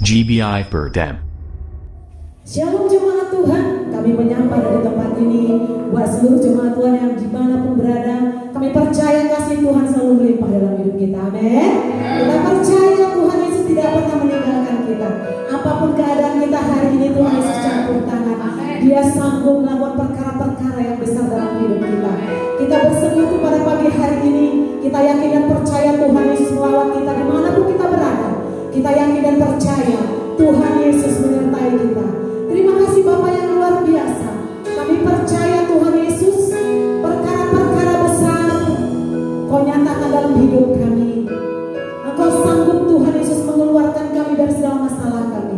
GBI Perdam. Shalom jemaat Tuhan, kami menyapa dari tempat ini buat seluruh jemaat Tuhan yang dimanapun berada. Kami percaya kasih Tuhan selalu melimpah dalam hidup kita, amin. Kita percaya Tuhan Yesus tidak pernah meninggalkan kita. Apapun keadaan kita hari ini, Tuhan Yesus campur tangan. Dia sanggup melakukan perkara-perkara yang besar dalam hidup kita. Kita bersekutu pada pagi hari ini. Kita yakin dan percaya Tuhan Yesus melawat kita dimanapun kita berada. Kita yakin dan percaya Tuhan Yesus menyertai kita. Terima kasih Bapak yang luar biasa. Kami percaya Tuhan Yesus perkara-perkara besar Kau nyatakan dalam hidup kami. Engkau sanggup Tuhan Yesus mengeluarkan kami dari segala masalah kami.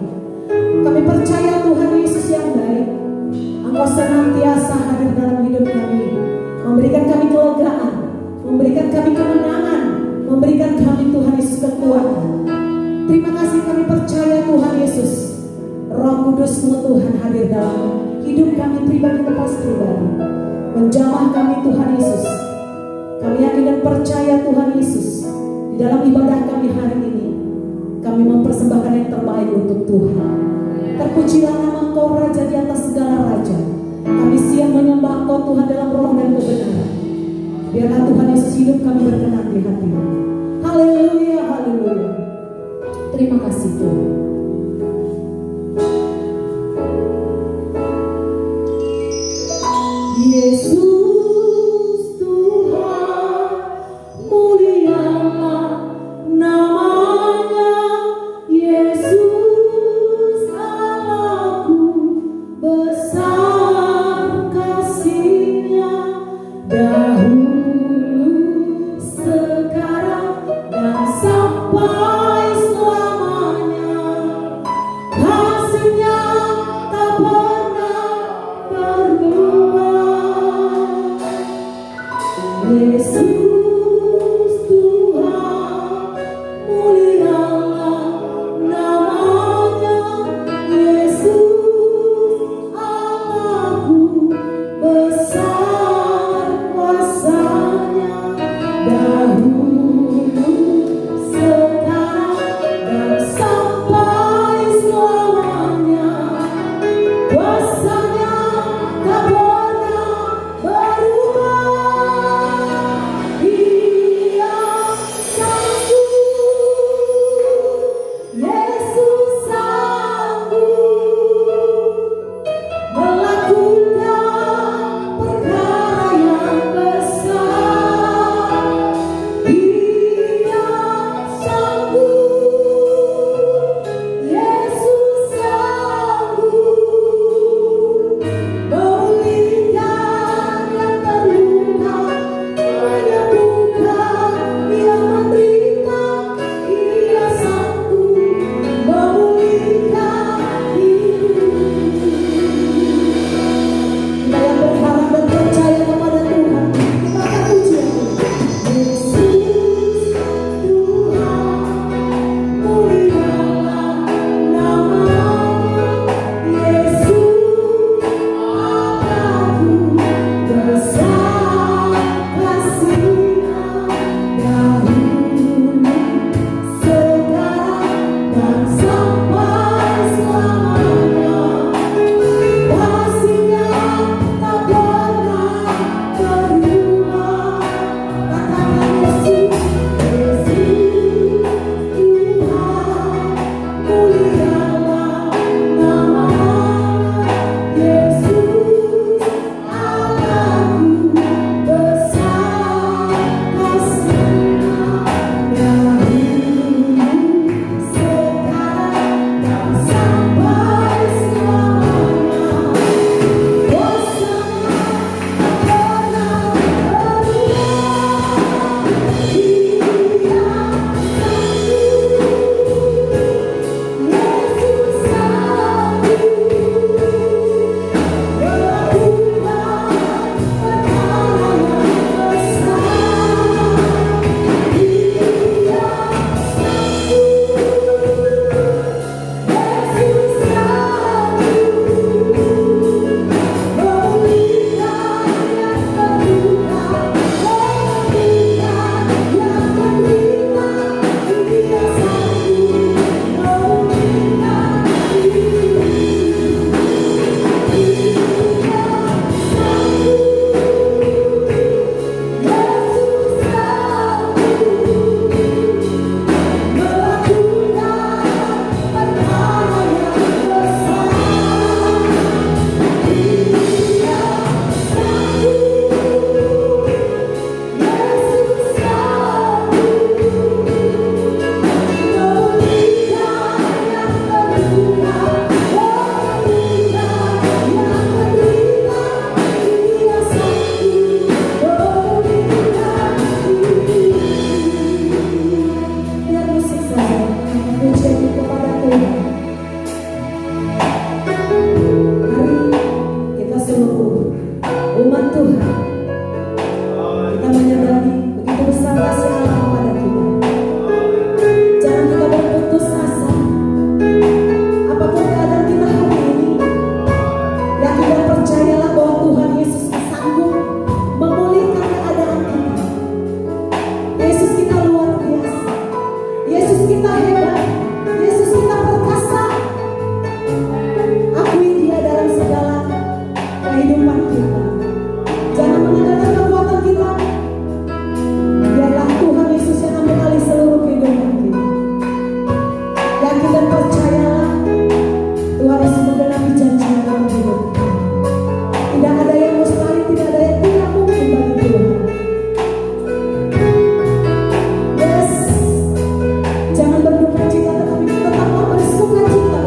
Kami percaya Tuhan Yesus yang baik. Engkau senantiasa hadir dalam hidup kami, memberikan kami kelegaan, memberikan kami kemenangan, memberikan kami Tuhan Yesus kekuatan. Terima kasih, kami percaya Tuhan Yesus, Roh Kudus-Mu Tuhan hadir dalam hidup kami pribadi lepas pribadi, menjamah kami Tuhan Yesus. Kami yakin dan percaya Tuhan Yesus, di dalam ibadah kami hari ini, kami mempersembahkan yang terbaik untuk Tuhan. Terpujilah nama Engkau Raja di atas segala raja. Kami siap menyembah Engkau Tuhan dalam roh dan kebenaran. Biarlah Tuhan Yesus hidup kami berkenan di hati-Mu. Haleluya, haleluya. Terima kasih Tuhan. Yesus Tuhan, mulialah namanya. Yesus Allahku, besar kasih-Nya, dahulu, sekarang, dan sampai selamanya. Yesus kita hebat, Yesus kita perkasa. Akui Dia dalam segala kehidupan kita. Jangan mengandalkan kekuatan kita. Biarlah Tuhan Yesus yang ambil alih seluruh kehidupan kita. Yakin dan percayalah Tuhan Yesus menggenapi janji dalam hidup kita. Tidak ada yang mustahil, tidak ada yang tidak mungkin bagi Tuhan. Yes, jangan berduka cita, tetapi tetaplah bersuka cita.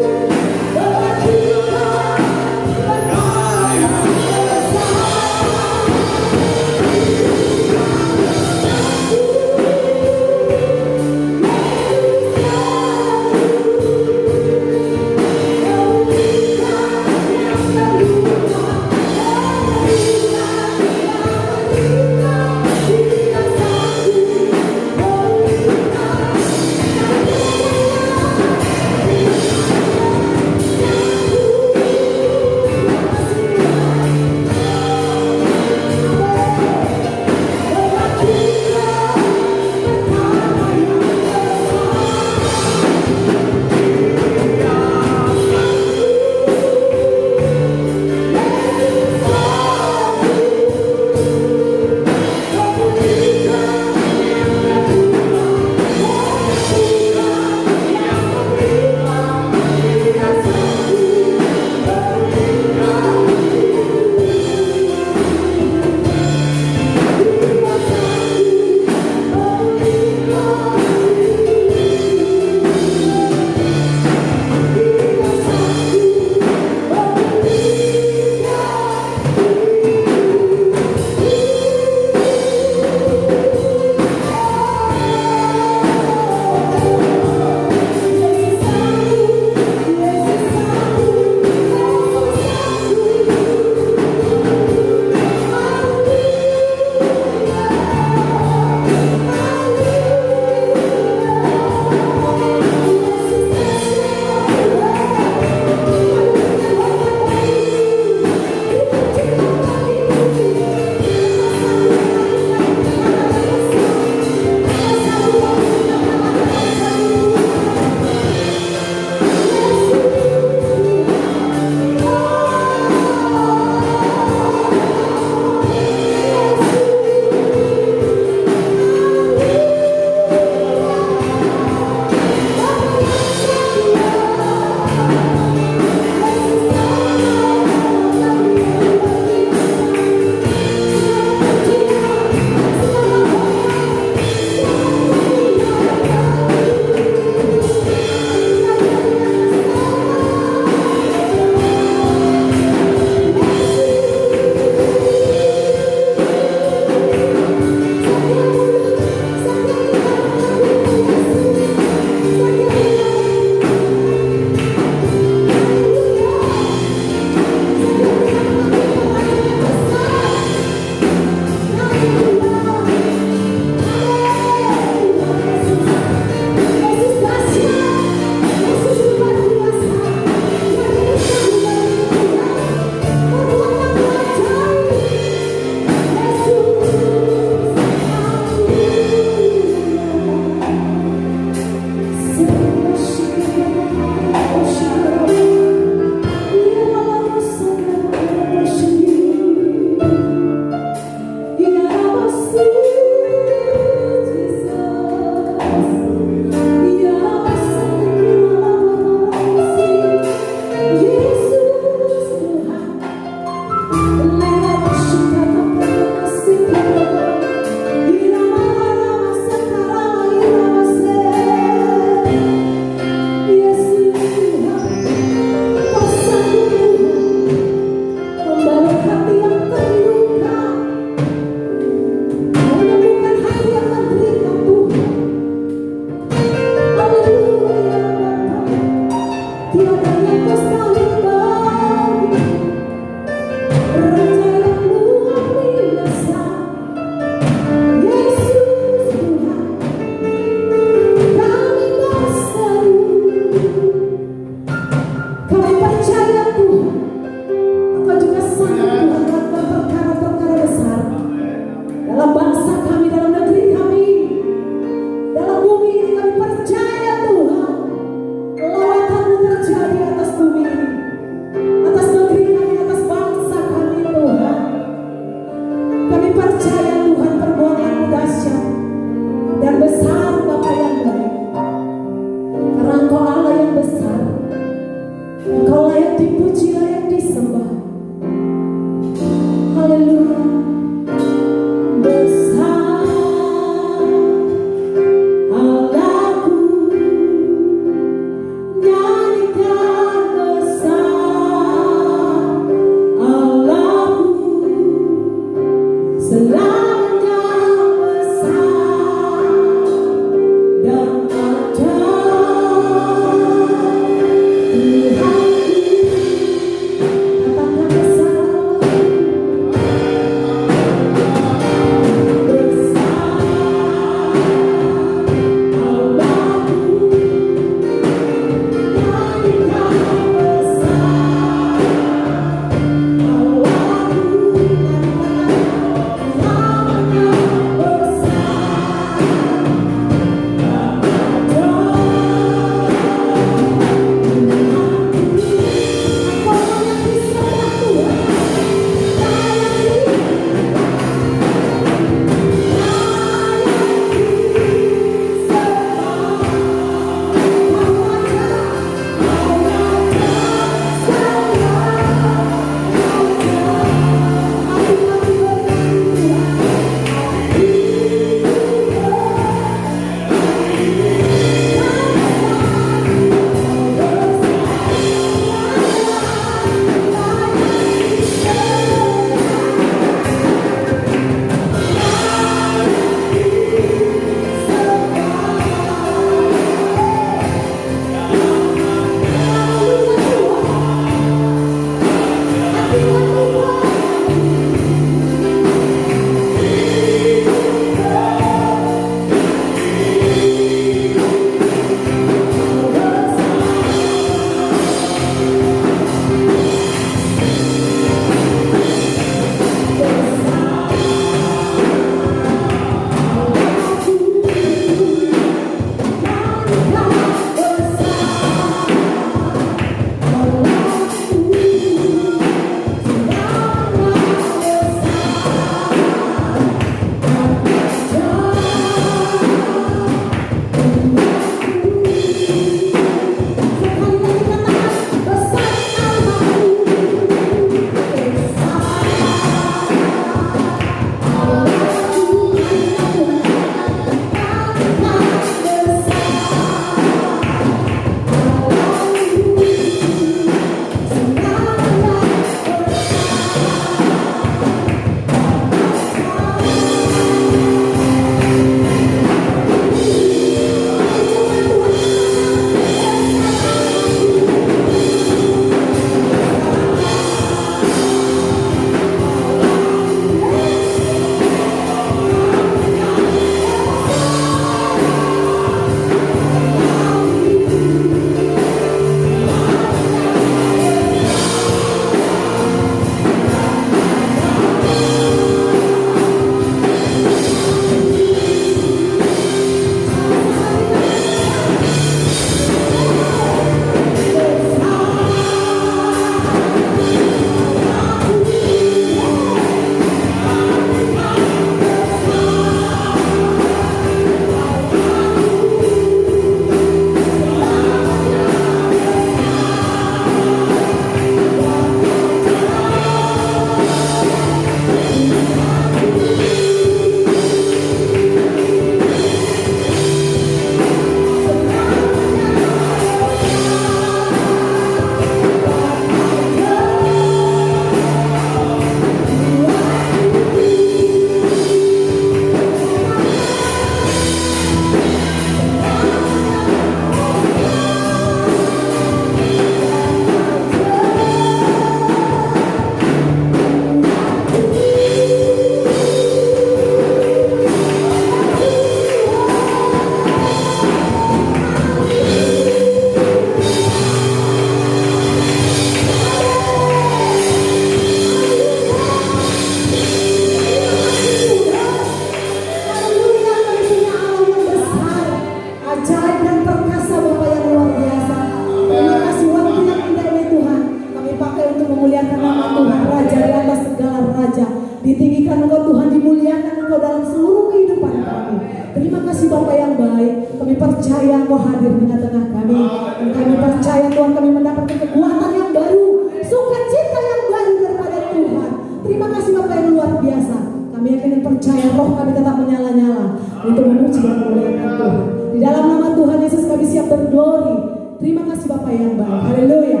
memuliakan nama Tuhan, Raja di atas segala raja. Ditinggikan Engkau Tuhan, dimuliakan Engkau dalam seluruh kehidupan kami. Terima kasih Bapa yang baik. Kami percaya Engkau hadir di tengah-tengah kami. Dan kami percaya Tuhan, kami mendapatkan kekuatan yang baru, sukacita yang baru daripada Tuhan. Terima kasih Bapa yang luar biasa. Kami yakin dan percaya roh kami tetap menyala-nyala untuk memuji dan memuliakan Tuhan. Di dalam nama Tuhan Yesus kami siap berglori. Terima kasih Bapa yang baik. Haleluya.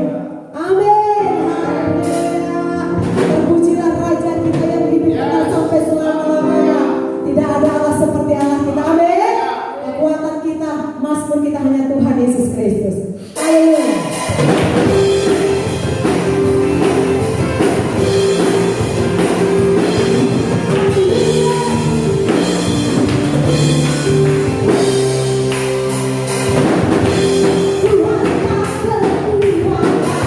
Amin. Haleluya. Terpujilah Raja kita yang hidup kekal sampai selama-lamanya. Tidak ada Allah seperti Allah kita. Amin. Kekuatan kita, mazmur kita hanya Tuhan Yesus Kristus. Haleluya. Tuhan tak berkuasa.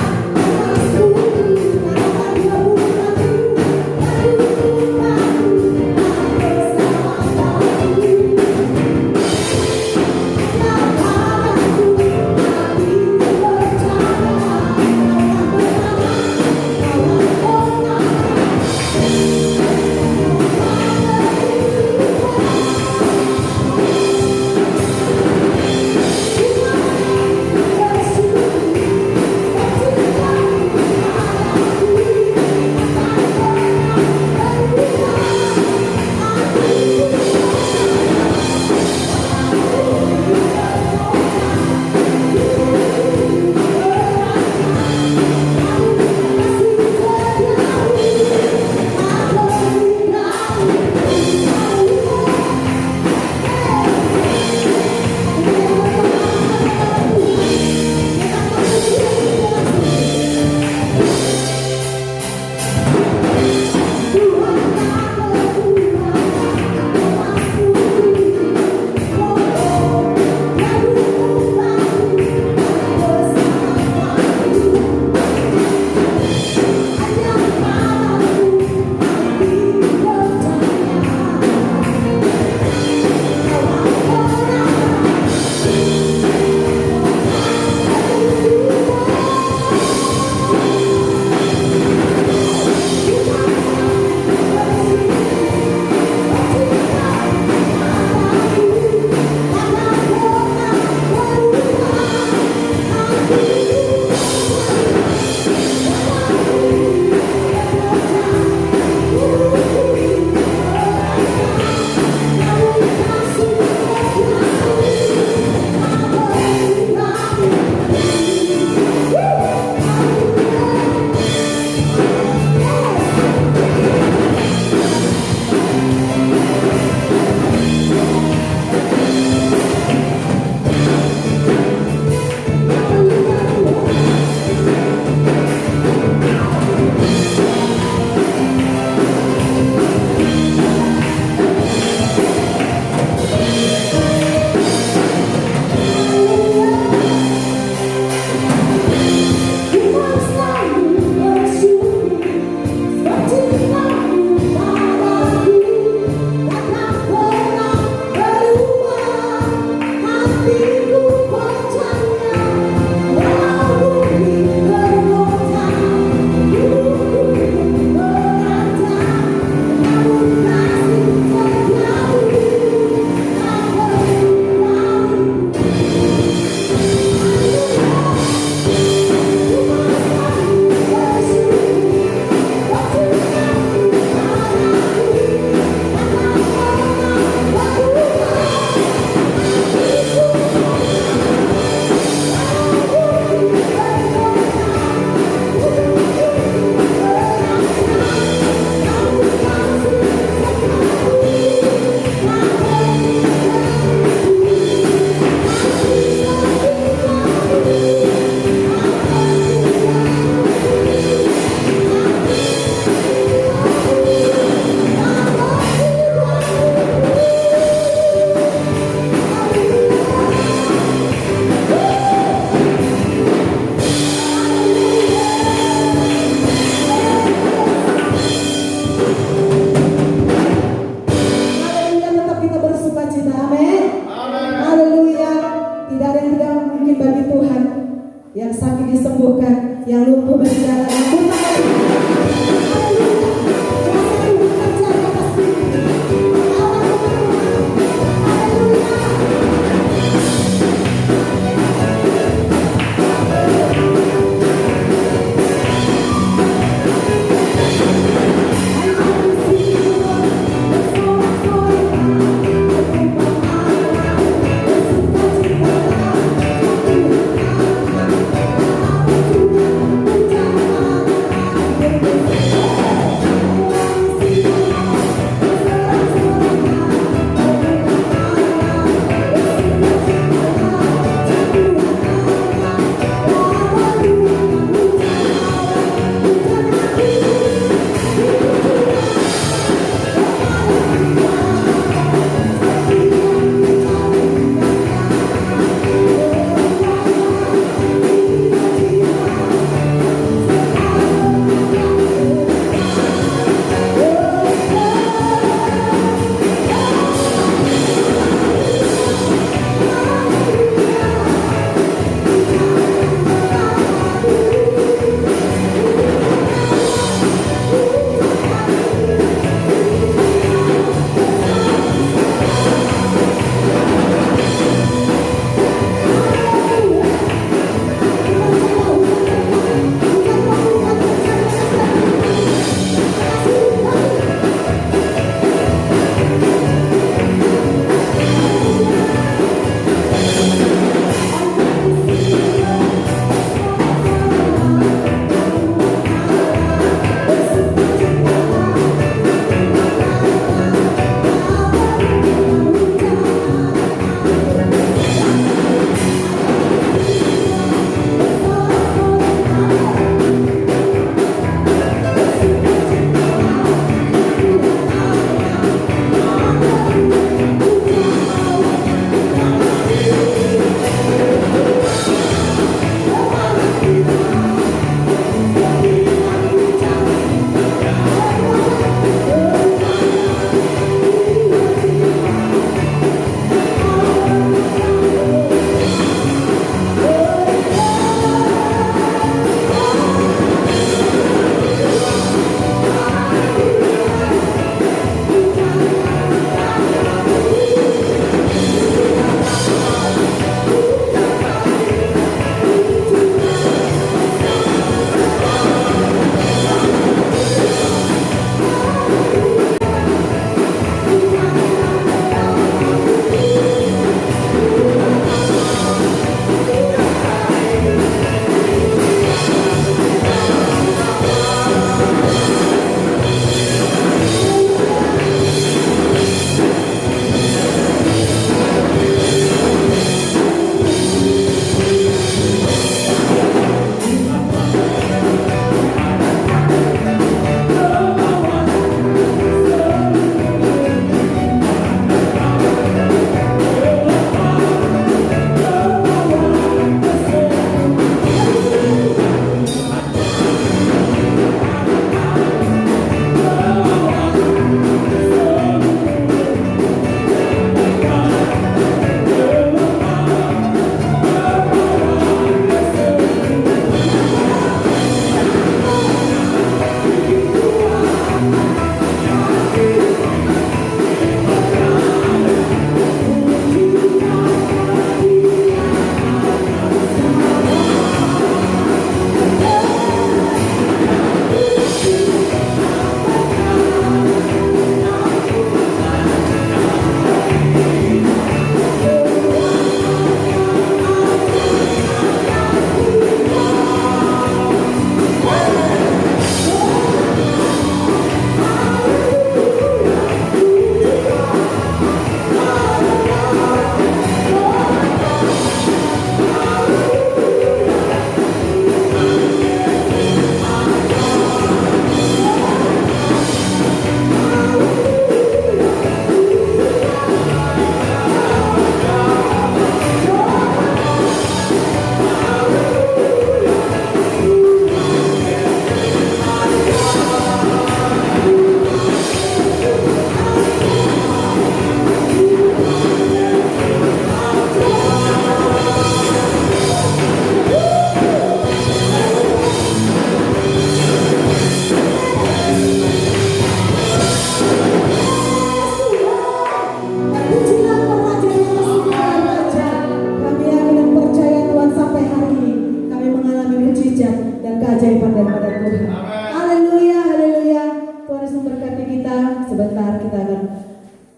sebentar kita akan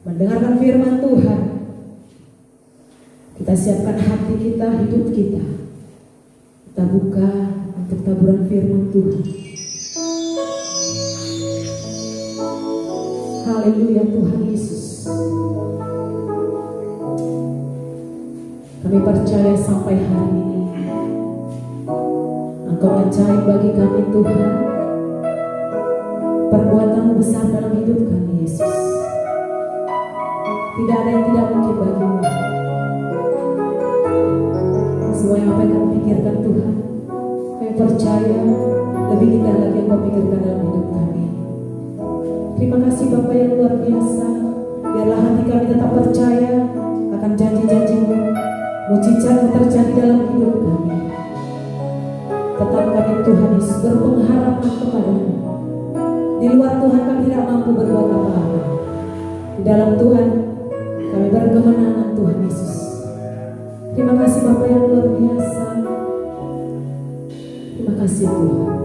mendengarkan firman Tuhan. Kita siapkan hati kita, hidup kita. Kita buka untuk taburan firman Tuhan. Haleluya Tuhan Yesus. Kami percaya sampai hari ini Engkau ajaib bagi kami Tuhan. Perbuatan-Mu besar dalam hidup kami Yesus. Tidak ada yang tidak mungkin bagi-Mu. Semua yang apa yang kami pikirkan Tuhan, kami percaya lebih indah lagi yang Kau pikirkan dalam hidup kami. Terima kasih Bapa yang luar biasa. Biarlah hati kami tetap percaya akan janji-janji-Mu, mujizat-Mu terjadi dalam hidup kami. Tetap kami Tuhan Yesus berpengharapan kepada-Mu. Di luar Tuhan kami tidak mampu berbuat apa-apa. Di dalam Tuhan kami berkemenangan Tuhan Yesus. Terima kasih Bapa yang luar biasa. Terima kasih Tuhan.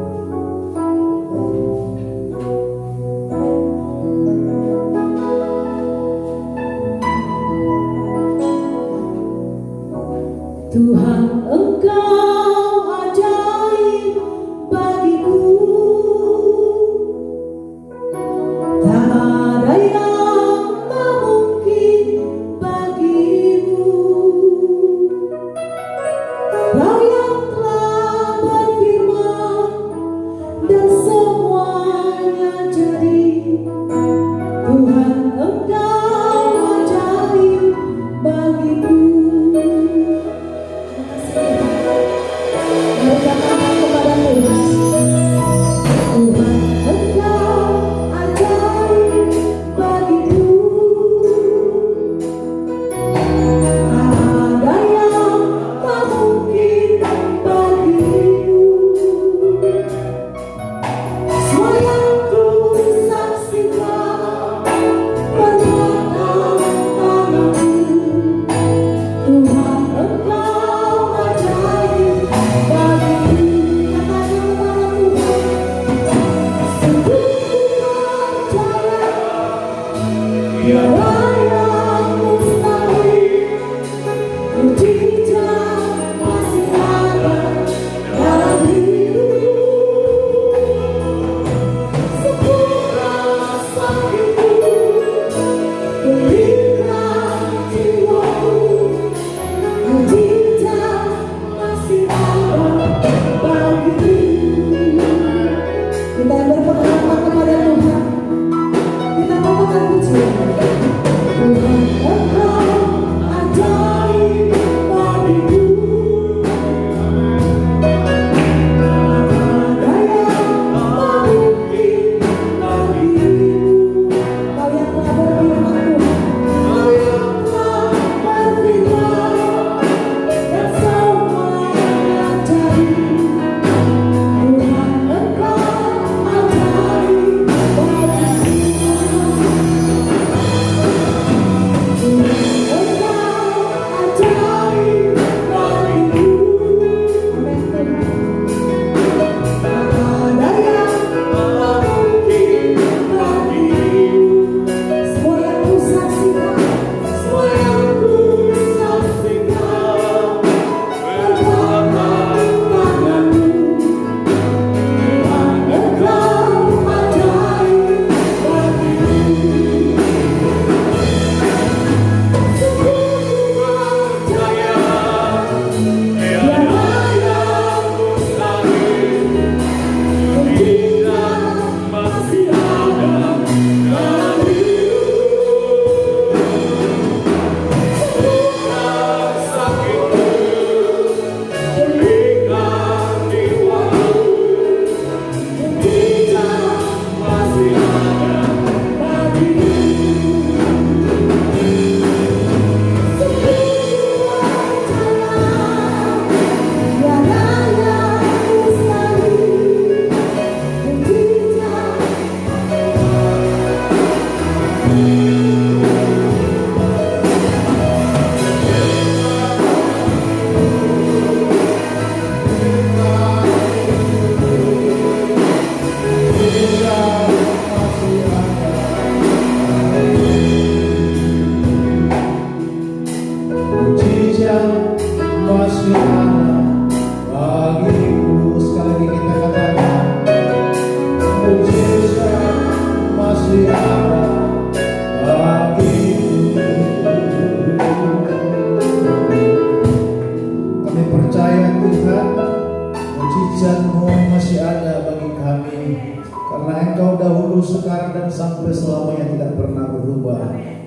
Tuhan Engkau ajaib bagiku. Tak ada yang tak mungkin bagimu. Kau yang telah berfirman dan semuanya jadi. Tuhan Engkau ajaib bagiku. Berkatakan kepada Tuhan, Tuhan Engkau ajaib bagiku. Tak ada yang tak mungkin bagimu. Semua yang ku saksikan perbuatan tanganmu. Tuhan Engkau ajaib bagiku. Katakan kepada Tuhan, sungguh ku percaya tiada yang mustahil. Mujizat masih ada dalam hidupku. Sempurna sakitku, pulihkan jiwaku. Mujizat masih ada bagiku. Kita yang berpengharapan kepada Tuhan, kita katakan pujian. Tuhan Engkau ajaib bagiku. Tak ada yang tak mungkin bagimu. Kau yang telah berfirman Tuhan, Kau yang telah berfirman dan semuanya jadi. Tuhan Engkau ajaib Karena Engkau dahulu, sekarang, dan sampai selamanya tidak pernah berubah.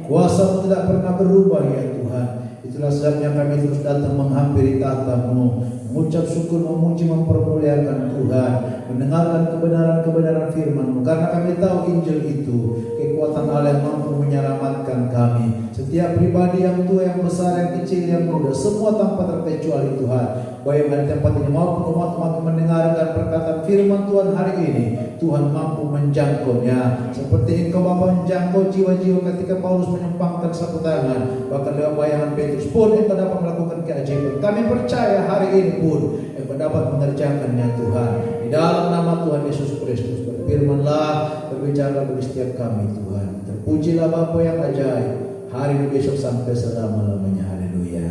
Kuasa-Mu tidak pernah berubah ya Tuhan. Itulah sebabnya kami terus datang menghampiri tahta-Mu, mengucap syukur, memuji, mempermuliakan Tuhan, mendengarkan kebenaran-kebenaran firman-Mu. Karena kami tahu Injil itu kekuatan Allah yang mampu menyelamatkan kami. Setiap pribadi yang tua, yang besar, yang kecil, yang muda, semua tanpa terkecuali Tuhan, baik di tempat ini maupun umat-umat mendengarkan perkataan firman Tuhan hari ini, Tuhan mampu menjangkaunya. Seperti Engkau Bapa menjangkau jiwa-jiwa ketika Paulus menyempangkan sapu tangan, bahkan lewat bayangan Petrus pun Engkau dapat melakukan keajaiban. Kami percaya hari ini pun Engkau dapat mengerjakannya Tuhan. Di dalam nama Tuhan Yesus Kristus, berfirmanlah, berbicara bagi setiap kami Tuhan. Terpujilah Bapa yang ajaib, hari ini, besok, sampai selama-lamanya. Haleluya.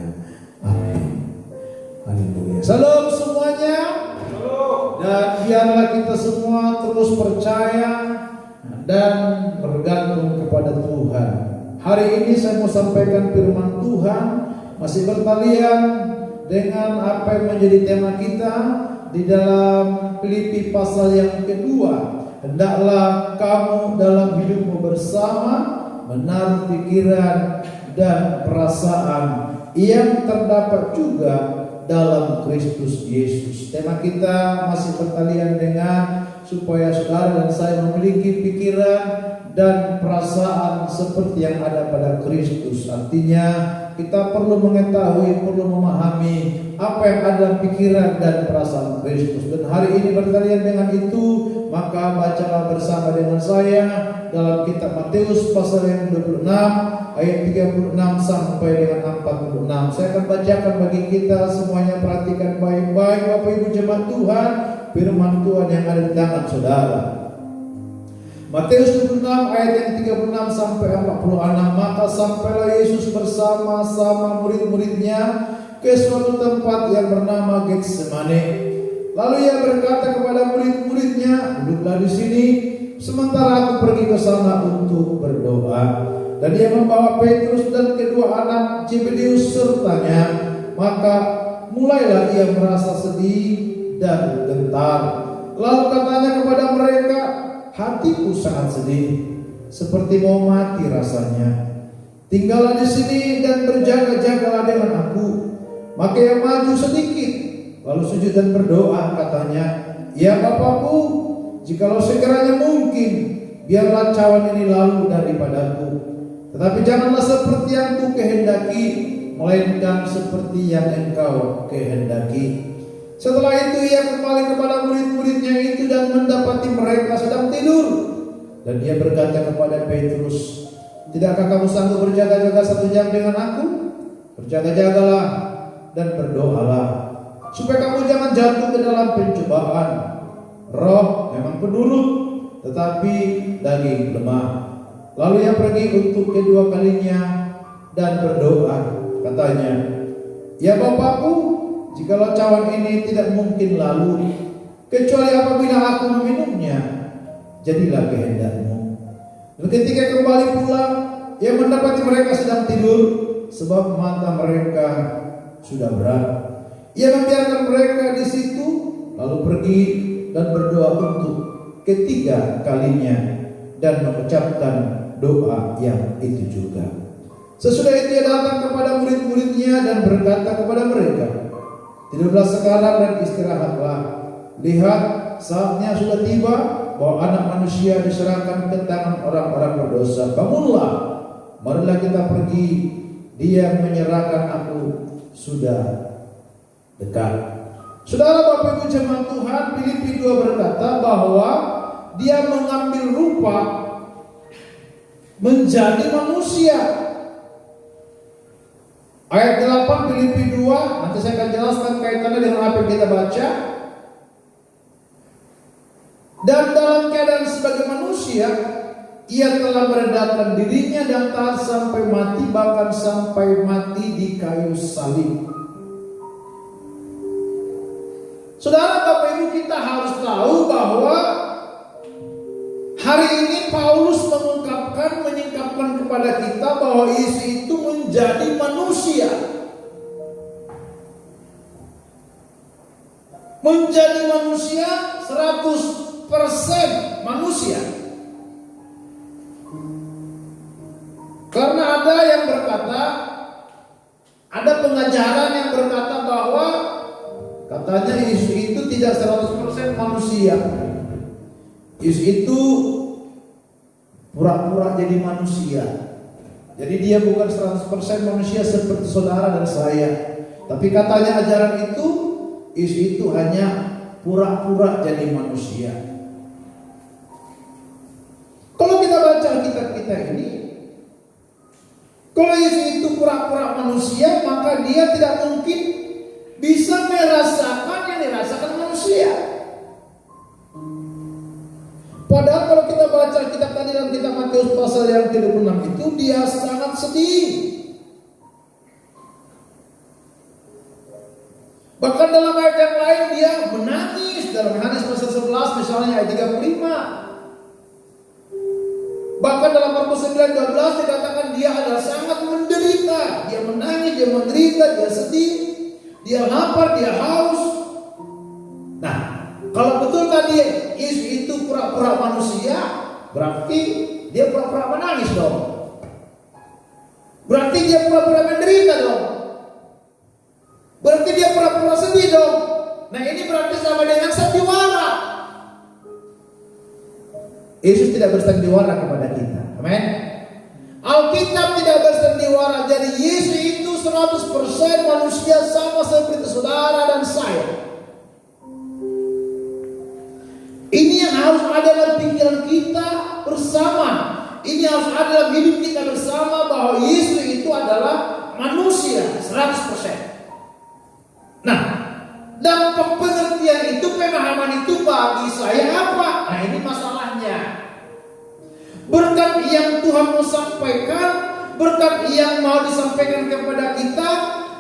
Amin. Haleluya. Salam semuanya. Dan biarlah kita semua terus percaya dan bergantung kepada Tuhan. Hari ini saya mau sampaikan firman Tuhan, masih bertalian dengan apa yang menjadi tema kita di dalam Filipi pasal yang kedua. Hendaklah kamu dalam hidupmu bersama menaruh pikiran dan perasaan yang terdapat juga dalam Kristus Yesus. Tema kita masih bertalian dengan supaya saudara dan saya memiliki pikiran dan perasaan seperti yang ada pada Kristus. Artinya kita perlu mengetahui, perlu memahami apa yang ada dalam pikiran dan perasaan Kristus. Dan hari ini bertalian dengan itu, maka bacalah bersama dengan saya dalam kitab Matius pasal yang 26 ayat 36 sampai dengan 46. Saya akan bacakan bagi kita semuanya, perhatikan baik-baik Bapak Ibu jemaat Tuhan, firman Tuhan yang ada di tangan saudara. Matius 26 ayat yang 36 sampai 46. Maka sampailah Yesus bersama-sama murid-muridnya ke suatu tempat yang bernama Getsemane. Lalu ia berkata kepada murid-muridnya, duduklah di sini sementara aku pergi ke sana untuk berdoa. Dan dia membawa Petrus dan kedua anak Zebedeus sertanya. Maka mulailah ia merasa sedih dan gentar. Lalu katanya kepada mereka, hatiku sangat sedih, seperti mau mati rasanya. Tinggallah di sini dan berjaga-jagalah dengan aku. Maka ia maju sedikit, lalu sujud dan berdoa, katanya, ya Bapakku, jikalau sekiranya mungkin, biarlah cawan ini lalu daripadaku. Tetapi janganlah seperti yang ku kehendaki, melainkan seperti yang engkau kehendaki. Setelah itu ia kembali kepada murid-muridnya itu dan mendapati mereka sedang tidur. Dan dia berkata kepada Petrus, tidakkah kamu sanggup berjaga-jaga 1 jam dengan aku? Berjaga-jagalah dan berdoalah, supaya kamu jangan jatuh ke dalam pencobaan. Roh memang penurut, tetapi daging lemah. Lalu ia pergi untuk kedua kalinya dan berdoa, katanya, ya Bapakku, jikalau cawan ini tidak mungkin lalu, kecuali apabila aku meminumnya, jadilah kehendakmu. Dan ketika kembali pulang, ia mendapati mereka sedang tidur, sebab mata mereka sudah berat. Ia membiarkan mereka di situ, lalu pergi dan berdoa untuk ketiga kalinya dan mengucapkan doa yang itu juga. Sesudah itu ia datang kepada murid-muridnya dan berkata kepada mereka, tidurlah sekarang dan istirahatlah. Lihat, saatnya sudah tiba bahwa anak manusia diserahkan ke tangan orang-orang berdosa. Bangunlah, marilah kita pergi. Dia yang menyerahkan aku sudah dekat. Saudara Bapak Ibu jemaat Tuhan, Filipi 2 berkata bahwa dia mengambil rupa menjadi manusia. Ayat 8 Filipi 2, nanti saya akan jelaskan kaitannya dengan apa yang kita baca. Dan dalam keadaan sebagai manusia, ia telah merendahkan dirinya dan taat sampai mati, bahkan sampai mati di kayu salib. Saudara Bapak Ibu, kita harus tahu bahwa hari ini Paulus menyingkapkan kepada kita bahwa Yesus itu menjadi manusia. Menjadi manusia 100% manusia. yang berkata, ada pengajaran yang berkata bahwa katanya Yesus itu tidak 100% manusia. Yesus itu pura-pura jadi manusia. Jadi dia bukan 100% manusia seperti saudara dan saya. Tapi katanya ajaran itu, Yesus itu hanya pura-pura jadi manusia. Kalau kita baca kitab kita ini, kalau Yesus itu pura-pura manusia, maka dia tidak mungkin bisa merasakan yang dirasakan manusia. Padahal kalau kita baca kitab tadi dalam kitab Matius pasal yang ke-26 itu, dia sangat sedih. Bahkan dalam ayat yang lain dia menangis. Dalam Yohanes pasal 11 misalnya ayat 35. Bahkan dalam Markus 9:12 dikatakan dia adalah sangat menderita. Dia menangis, dia menderita, dia sedih, dia lapar, dia haus. Nah, kalau betul tadi Yesus itu pura-pura manusia, berarti dia pura-pura menangis dong. Berarti dia pura-pura menderita dong. Berarti dia pura-pura sedih dong. Nah, ini berarti sama dengan sandiwara. Yesus tidak bersandiwara kepada kita. Amin. Alkitab tidak bersandiwara. Jadi Yesus itu 100% manusia sama seperti saudara dan saya. Ini yang harus ada dalam pikiran kita bersama. Ini harus ada dalam hidup kita bersama, bahwa Yesus itu adalah manusia 100%. Nah, dampak pengertian itu, pemahaman itu bagi saya apa? Nah, ini masalahnya. Berkat yang Tuhan mau sampaikan, berkat yang mau disampaikan kepada kita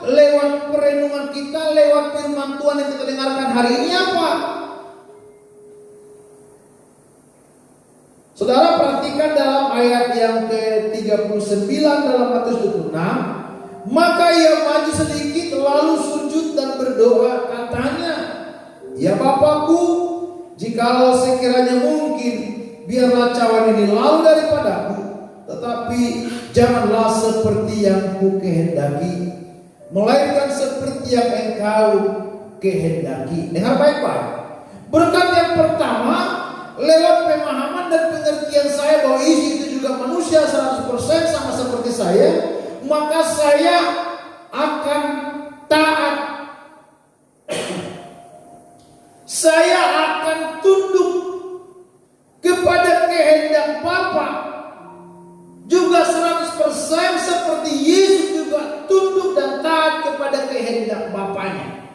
lewat perenungan kita, lewat firman Tuhan yang kita dengarkan hari ini apa? Saudara perhatikan dalam ayat yang ke-39 dalam Matius 26. Maka ia maju sedikit lalu sujud dan berdoa, katanya, ya Bapakku, jikalau sekiranya mungkin, biarlah cawan ini lalu daripadaku, tetapi janganlah seperti yang ku kehendaki, melainkan seperti yang engkau kehendaki. Dengar baik-baik. Berkat yang pertama, lewat pemahaman dan pengertian saya bahwa Yesus itu juga manusia 100% sama seperti saya, maka saya akan taat. Saya akan tunduk kepada kehendak Bapa. Juga 100% seperti Yesus juga tunduk dan taat kepada kehendak Bapanya.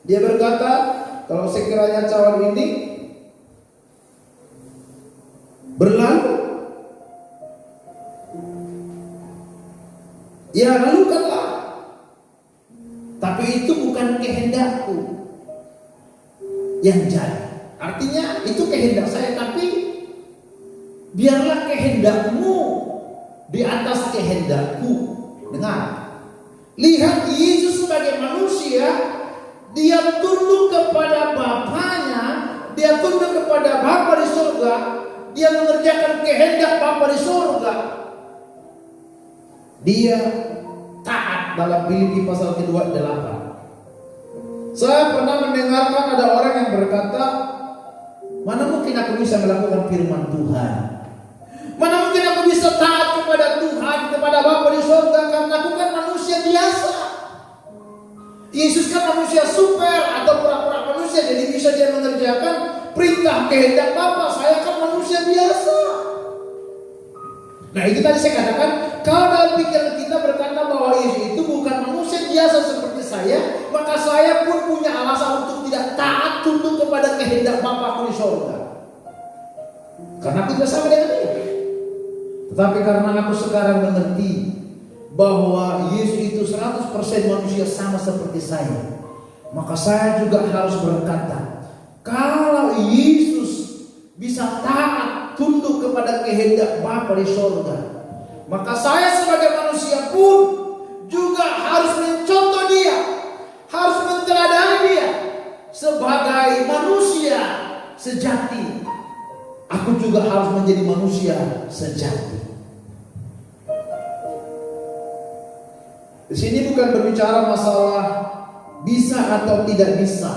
Dia berkata, kalau sekiranya cawan ini berlalu, ya lalukanlah. Tapi itu bukan kehendakku yang jadi. Artinya itu kehendak saya, tapi biarlah kehendakmu di atas kehendakku. Dengar. Lihat Yesus sebagai manusia, dia tunduk kepada Bapanya, dia tunduk kepada Bapa di surga, dia mengerjakan kehendak Bapa di surga. Dia taat dalam Filipi pasal ke-2 ayat 8. Saya pernah mendengarkan ada orang yang berkata, mana mungkin aku bisa melakukan firman Tuhan? Mana mungkin aku bisa taat kepada Tuhan, kepada Bapa di surga, karena aku kan manusia biasa. Yesus kan manusia super atau pura-pura manusia, jadi bisa dia mengerjakan perintah kehendak Bapa. Saya kan manusia biasa. Nah, itu tadi saya katakan, kalau dalam pikiran kita berkata bahwa Yesus itu bukan manusia biasa seperti saya, maka saya pun punya alasan untuk tidak taat tunduk kepada kehendak Bapa di surga. Karena aku tidak sama dengan dia. Tetapi karena aku sekarang mengerti bahwa Yesus itu 100% manusia sama seperti saya, maka saya juga harus berkata, kalau Yesus bisa taat tunduk kepada kehendak Bapa di surga, maka saya sebagai manusia pun juga harus mencontoh dia, harus menteladani dia sebagai manusia sejati. Aku juga harus menjadi manusia sejati. Di sini bukan berbicara masalah bisa atau tidak bisa,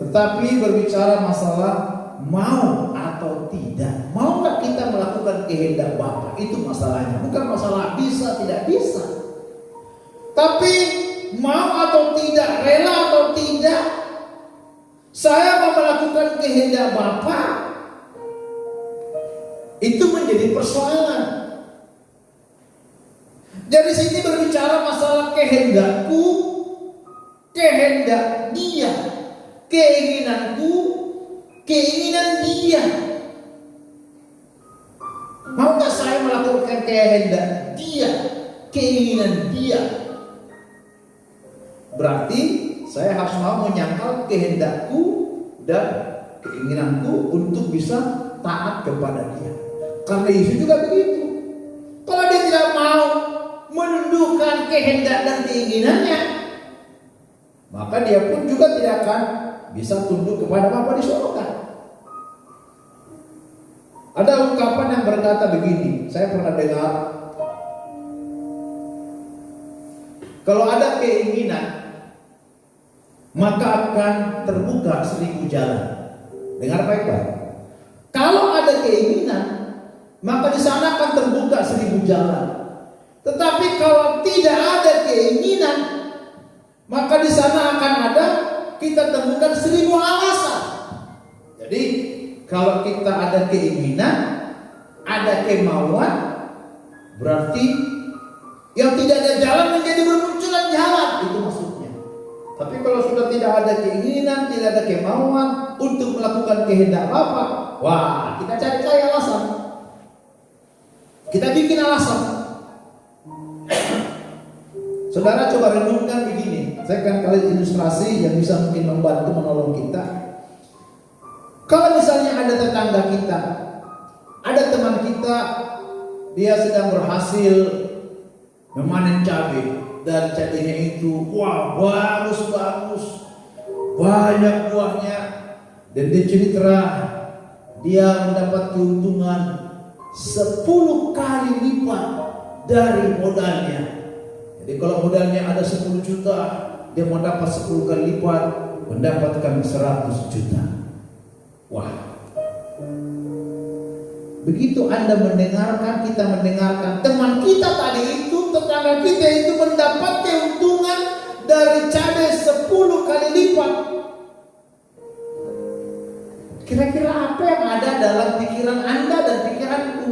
tetapi berbicara masalah mau atau tidak. Maukah kita melakukan kehendak Bapa? Itu masalahnya. Bukan masalah bisa tidak bisa, tapi mau atau tidak, rela atau tidak. Saya mau melakukan kehendak Bapa. Itu menjadi persoalan. Jadi sini berbicara masalah kehendakku, kehendak Dia, keinginanku, keinginan Dia. Maukah saya melakukan kehendak Dia, keinginan Dia? Berarti saya harus mau menyangkal kehendakku dan keinginanku untuk bisa taat kepada Dia. Karena Yesus juga begitu. Kalau dia tidak mau menundukkan kehendak dan keinginannya, maka dia pun juga tidak akan bisa tunduk kepada Bapa di surga. Ada ungkapan yang berkata begini, saya pernah dengar, kalau ada keinginan, maka akan terbuka 1000 jalan. Dengar baik-baik. Kalau ada keinginan, maka di sana akan terbuka 1000 jalan. Tetapi kalau tidak ada keinginan, maka di sana akan ada, kita temukan 1000 alasan. Jadi kalau kita ada keinginan, ada kemauan, berarti yang tidak ada jalan menjadi bermunculan jalan. Itu maksudnya. Tapi kalau sudah tidak ada keinginan, tidak ada kemauan untuk melakukan kehendak Bapa, wah, kita cari-cari alasan. Kita bikin alasan. Saudara coba renungkan begini. Saya akan kali ilustrasi yang bisa mungkin membantu menolong kita. Kalau misalnya ada tetangga kita, ada teman kita, dia sedang berhasil memanen cabai, dan cabainya itu wah bagus, banyak buahnya, dan dia cerita dia mendapat keuntungan 10 kali lipat dari modalnya. Jadi kalau modalnya ada 10 juta, dia mau dapat 10 kali lipat, mendapatkan 100 juta. Wah. Begitu Anda mendengarkan, kita mendengarkan teman kita tadi itu, tetangga kita itu mendapat keuntungan dari cabai 10 kali lipat. Kira-kira apa yang ada dalam pikiran Anda dan pikiranku?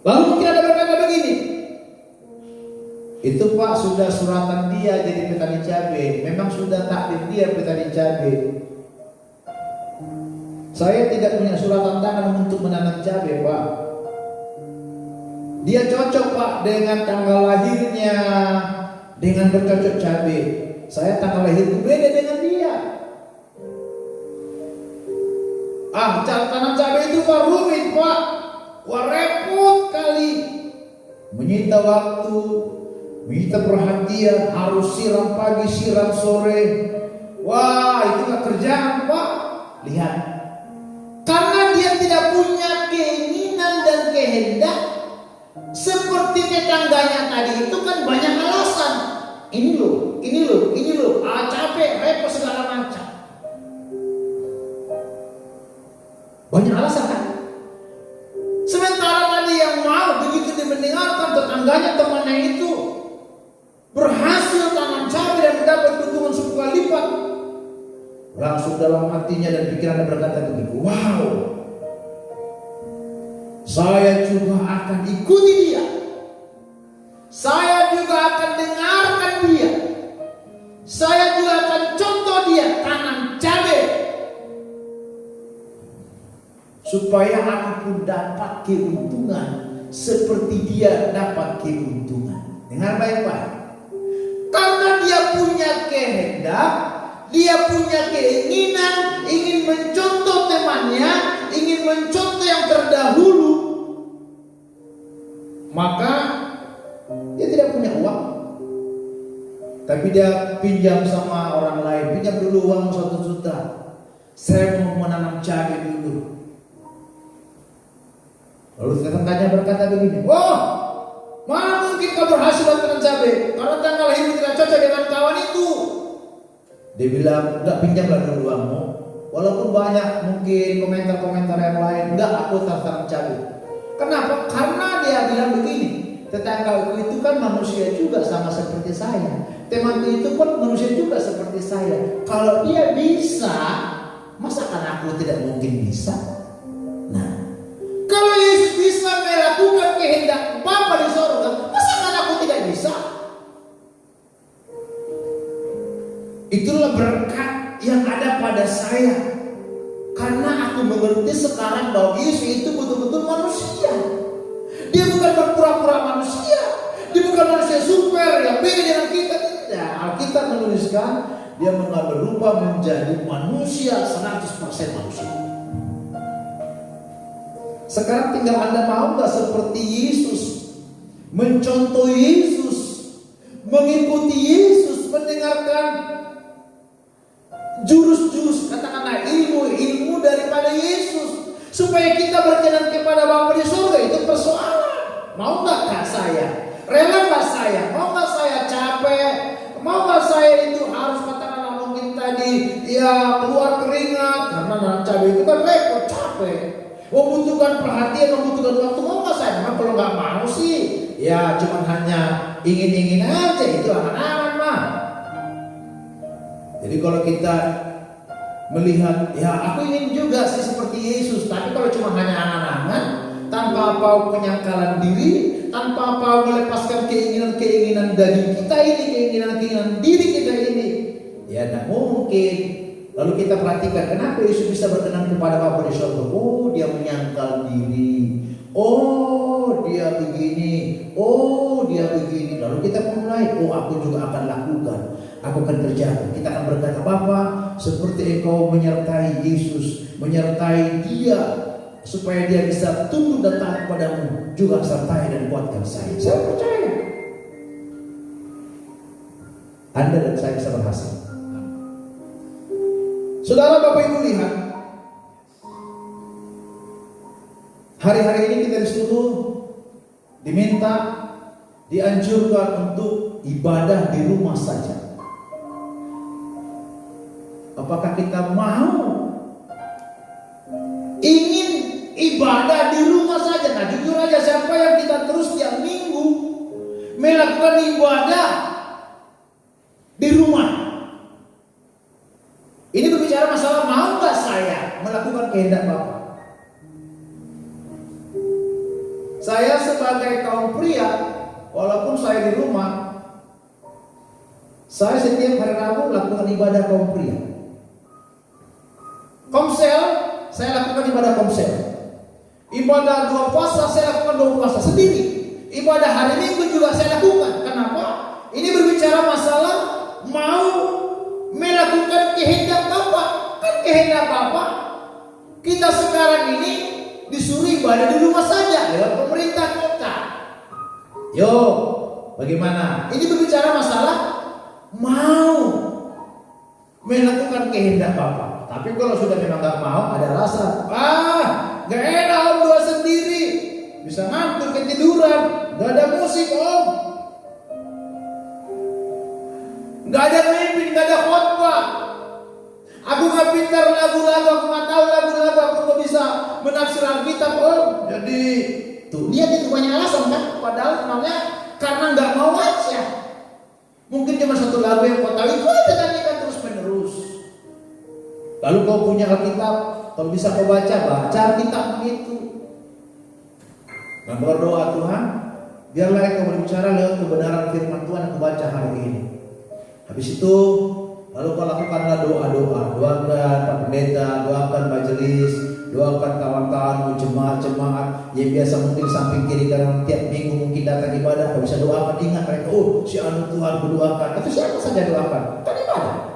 Lalu mungkin ada berkata begini, itu Pak sudah suratan dia jadi petani cabai, memang sudah takdir dia petani cabai. Saya tidak punya suratan tangan untuk menanam cabai Pak. Dia cocok Pak dengan tanggal lahirnya, dengan bercocok cabai. Saya tanggal lahirku beda dengan dia. Cara tanam cabai itu Pak rumit Pak. Wah repot kali, menyita waktu, menyita perhatian, harus siram pagi, siram sore. Wah itu gak kerjaan Pak. Lihat, karena dia tidak punya keinginan dan kehendak, seperti tetangganya tadi itu kan banyak alasan. Ini loh, capek, repot segala macam. Banyak alasan kan? Sementara tadi yang mau begitu dia mendengarkan tetangganya, temannya itu berhasil tanam cabai dan mendapat keuntungan 10 kali lipat, langsung dalam hatinya dan pikirannya berkata begini, wow, saya juga akan ikuti dia, saya juga akan dengarkan dia, saya juga akan contoh dia tanam cabai, supaya aku pun dapat keuntungan seperti dia dapat keuntungan. Dengar baik-baik. Karena dia punya kehendak, dia punya keinginan, ingin mencontoh temannya, ingin mencontoh yang terdahulu, maka dia tidak punya uang, tapi dia pinjam sama orang lain. Pinjam dulu uang 1 juta, saya mau menanam cabai dulu. Lalu tetangganya berkata begini, "Oh, mana mungkin kau berhasil dengan cabai? Karena tanggal lahirmu tidak cocok dengan kawan itu." Dia bilang, "Enggak, pinjamlah dulu uangmu." Walaupun banyak mungkin komentar-komentar yang lain, "Enggak, aku tertarik cabai." Kenapa? Karena dia bilang begini, "Tetanggaku itu kan manusia juga sama seperti saya. Temanku itu pun manusia juga seperti saya. Kalau dia bisa, masakan aku tidak mungkin bisa?" Nah, kalau Yesus bisa melakukan kehendak Bapa di sorga, masakan aku tidak bisa? Itulah berkat yang ada pada saya. Karena aku mengerti sekarang bahwa Yesus itu betul-betul manusia. Dia bukan berpura-pura manusia. Dia bukan manusia super yang beda dengan kita. Tidak. Alkitab menuliskan dia mengambil rupa menjadi manusia 100% manusia. Sekarang tinggal Anda mau gak seperti Yesus, mencontoh Yesus, mengikuti Yesus, mendengarkan jurus-jurus, katakanlah ilmu-ilmu daripada Yesus, supaya kita berkenan kepada Bapa di surga. Itu persoalan. Mau gak saya? Rela gak saya? Mau gak saya capek? Mau gak saya itu harus katakanlah mungkin tadi ya keluar keringat karena cabai itu kan repot, capek, membutuhkan perhatian, membutuhkan waktu. Mau gak saya? Memang kalau gak mau sih ya cuman hanya ingin-ingin aja, itu angan-angan mah. Jadi kalau kita melihat, ya aku ingin juga sih seperti Yesus, tapi kalau cuma hanya angan-angan, tanpa apa penyangkalan diri, tanpa apa melepaskan keinginan-keinginan daging kita ini, keinginan-keinginan diri kita ini, ya tidak mungkin. Lalu kita perhatikan kenapa Yesus bisa berkenan kepada Bapa di surga. Oh, dia menyangkal diri. Oh, dia begini. Oh, dia begini. Lalu kita mulai, oh aku juga akan lakukan. Aku akan kerjakan. Kita akan berkata, "Bapa, seperti Engkau menyertai Yesus, menyertai dia, supaya dia bisa tunduk dan taat padamu, juga sertai dan kuatkan saya." Saya percaya Anda dan saya bisa berhasil. Saudara, Bapak Ibu, lihat, hari-hari ini kita disuruh, diminta, dianjurkan untuk ibadah di rumah saja. Apakah kita mau ingin ibadah di rumah saja? Nah, jujur aja, siapa yang kita terus tiap minggu melakukan ibadah di rumah? Ini berbicara masalah mau gak saya melakukan kehendak Bapa. Saya sebagai kaum pria, walaupun saya di rumah, saya setiap hari Rabu lakukan ibadah kaum pria. Komsel, saya lakukan ibadah komsel. Ibadah 2 puasa, saya lakukan 2 puasa sendiri. Ibadah hari Minggu juga saya lakukan. Kenapa? Ini berbicara masalah mau melakukan kehendak Bapa. Kan kehendak Bapa kita sekarang ini disuruh ibadah di rumah saja lewat pemerintah kota. Yo, bagaimana? Ini berbicara masalah mau melakukan kehendak Bapa. Tapi kalau sudah memang gak mau, ada rasa, gak enak om doa sendiri, bisa ngantuk ketiduran, gak ada musik om, gak ada mimpin, gak ada khotbah, aku gak pintar lagu-lagu, aku gak tahu lagu-lagu, aku gak bisa menafsir Alkitab om. Jadi tuh lihat itu banyak alasan kan, padahal namanya karena gak mau aja. Mungkin cuma satu lagu yang kau tahu, itu aja nyanyikan terus menerus. Lalu kau punya Alkitab, kalau bisa kau baca Alkitab itu. Dan berdoa, "Tuhan, biarlah Engkau berbicara lewat kebenaran firman Tuhan yang kau baca hari ini." Habis itu, lalu kau lakukanlah doa-doa. Doakan Pak Pendeta, doakan majelis, doakan kawan-kawan, jemaat-jemaat yang biasa mungkin samping kiri kanan tiap minggu mungkin datang ibadah. Kau bisa doakan, ingat mereka, oh si anu Tuhan berdoakan, atau siapa saja doakan, kan ibadah.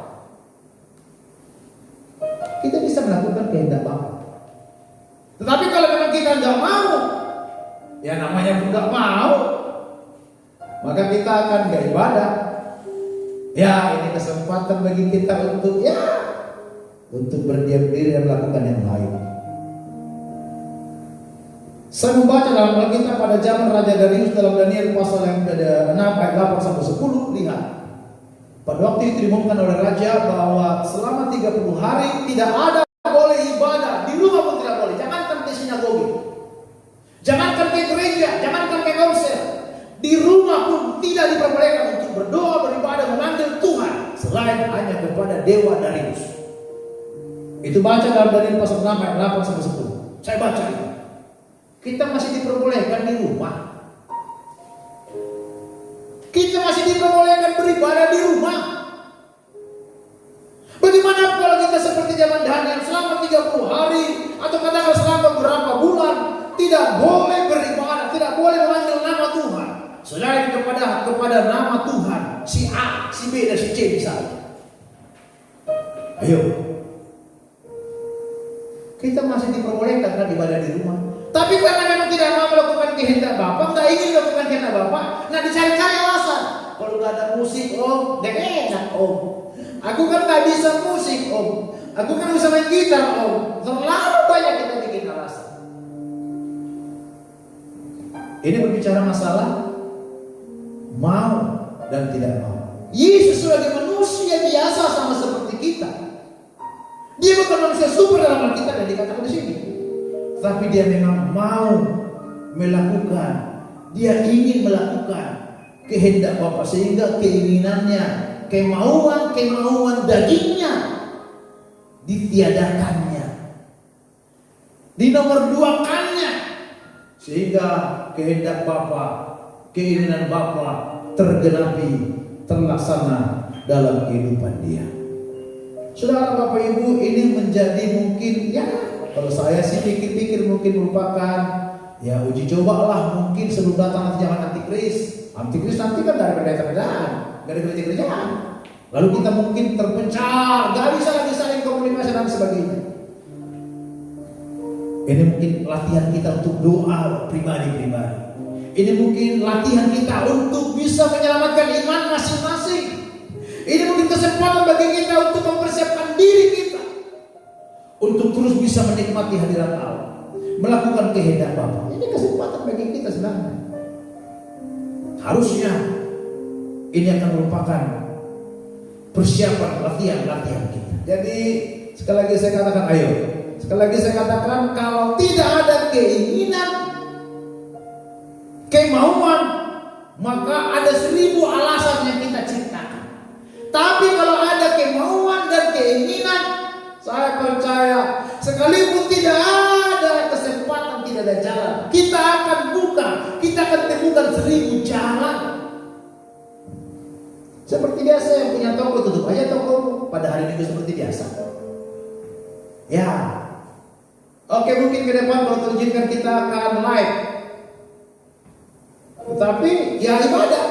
Kita bisa melakukan kehendak Bapa. Tetapi kalau memang kita nggak mau, ya namanya pun nggak mau, maka kita akan nggak ibadah. Ya, ini kesempatan bagi kita untuk berdiam diri dan melakukan yang lain. Saya membaca dalam Alkitab pada zaman Raja Darius dalam Daniel pasal yang ada 6 ayat 8 sampai 10. Lihat, pada waktu itu diumumkan oleh Raja bahwa selama 30 hari tidak ada boleh ibadah. Di rumah pun tidak boleh. Jangankan ke sinagogi, jangankan ke gereja, jangankan ke konser. Di rumah pun tidak diperbolehkan untuk berdoa, beribadah, memanggil Tuhan selain hanya kepada Dewa Darius. Itu baca dalam Daniel pasal 6 ayat 8 sampai 10. Saya baca itu. Kita masih diperbolehkan di rumah. Kita masih diperbolehkan beribadah di rumah. Bagaimana kalau kita seperti zaman Daniel selama 30 hari atau katakan selama beberapa bulan tidak boleh beribadah, tidak boleh memanggil nama Tuhan selain kepada nama Tuhan si A, si B dan si C misalnya. Ayo, kita masih diperbolehkan kan ibadah di rumah. Tapi karena memang tidak mau melakukan kehendak Bapak, tidak ingin melakukan kehendak Bapak, nah dicari-cari alasan. Kalau nggak ada musik, Om, gak enak, Om. Aku kan nggak bisa musik, Om. Aku kan bisa main gitar, Om. Terlalu banyak kita bikin alasan. Ini berbicara masalah mau dan tidak mau. Yesus sebagai manusia biasa sama seperti kita. Dia bukan manusia super dalam Alkitab yang dikatakan di sini. Tapi dia memang mau melakukan, dia ingin melakukan kehendak Bapa sehingga keinginannya, kemauan dagingnya ditiadakannya, dinomor duakannya, sehingga kehendak Bapa, keinginan Bapa tergenapi, terlaksana dalam kehidupan dia. Saudara Bapak Ibu, ini menjadi mungkin kalau saya sih pikir-pikir mungkin merupakan uji cobalah mungkin sebelum datang nanti zaman antikris. Antikris nanti kan dari kerajaan, dari gereja-gerejaan. Lalu kita mungkin terpencar, gak bisa lagi saling komunikasi dan sebagainya. Ini mungkin latihan kita untuk doa pribadi-pribadi. Ini mungkin latihan kita untuk bisa menyelamatkan iman masing-masing. Ini mungkin kesempatan bagi kita untuk mempersiapkan diri kita untuk terus bisa menikmati hadirat Allah, melakukan kehendak Bapa. Ini kesempatan bagi kita sebenarnya. Harusnya ini akan merupakan persiapan latihan kita. Jadi sekali lagi saya katakan, sekali lagi saya katakan, kalau tidak ada keinginan, kemauan, maka ada 1000 alasan yang kita ciptakan. Tapi kalau ada kemauan dan keinginan, saya percaya sekalipun tidak ada kesempatan, tidak ada jalan, kita akan buka, kita akan temukan 1000 jalan. Seperti biasa yang punya toko, tutup aja toko pada hari Minggu seperti biasa. Oke, mungkin ke depan kalau Tuhan kita akan live. Tetapi ibadah.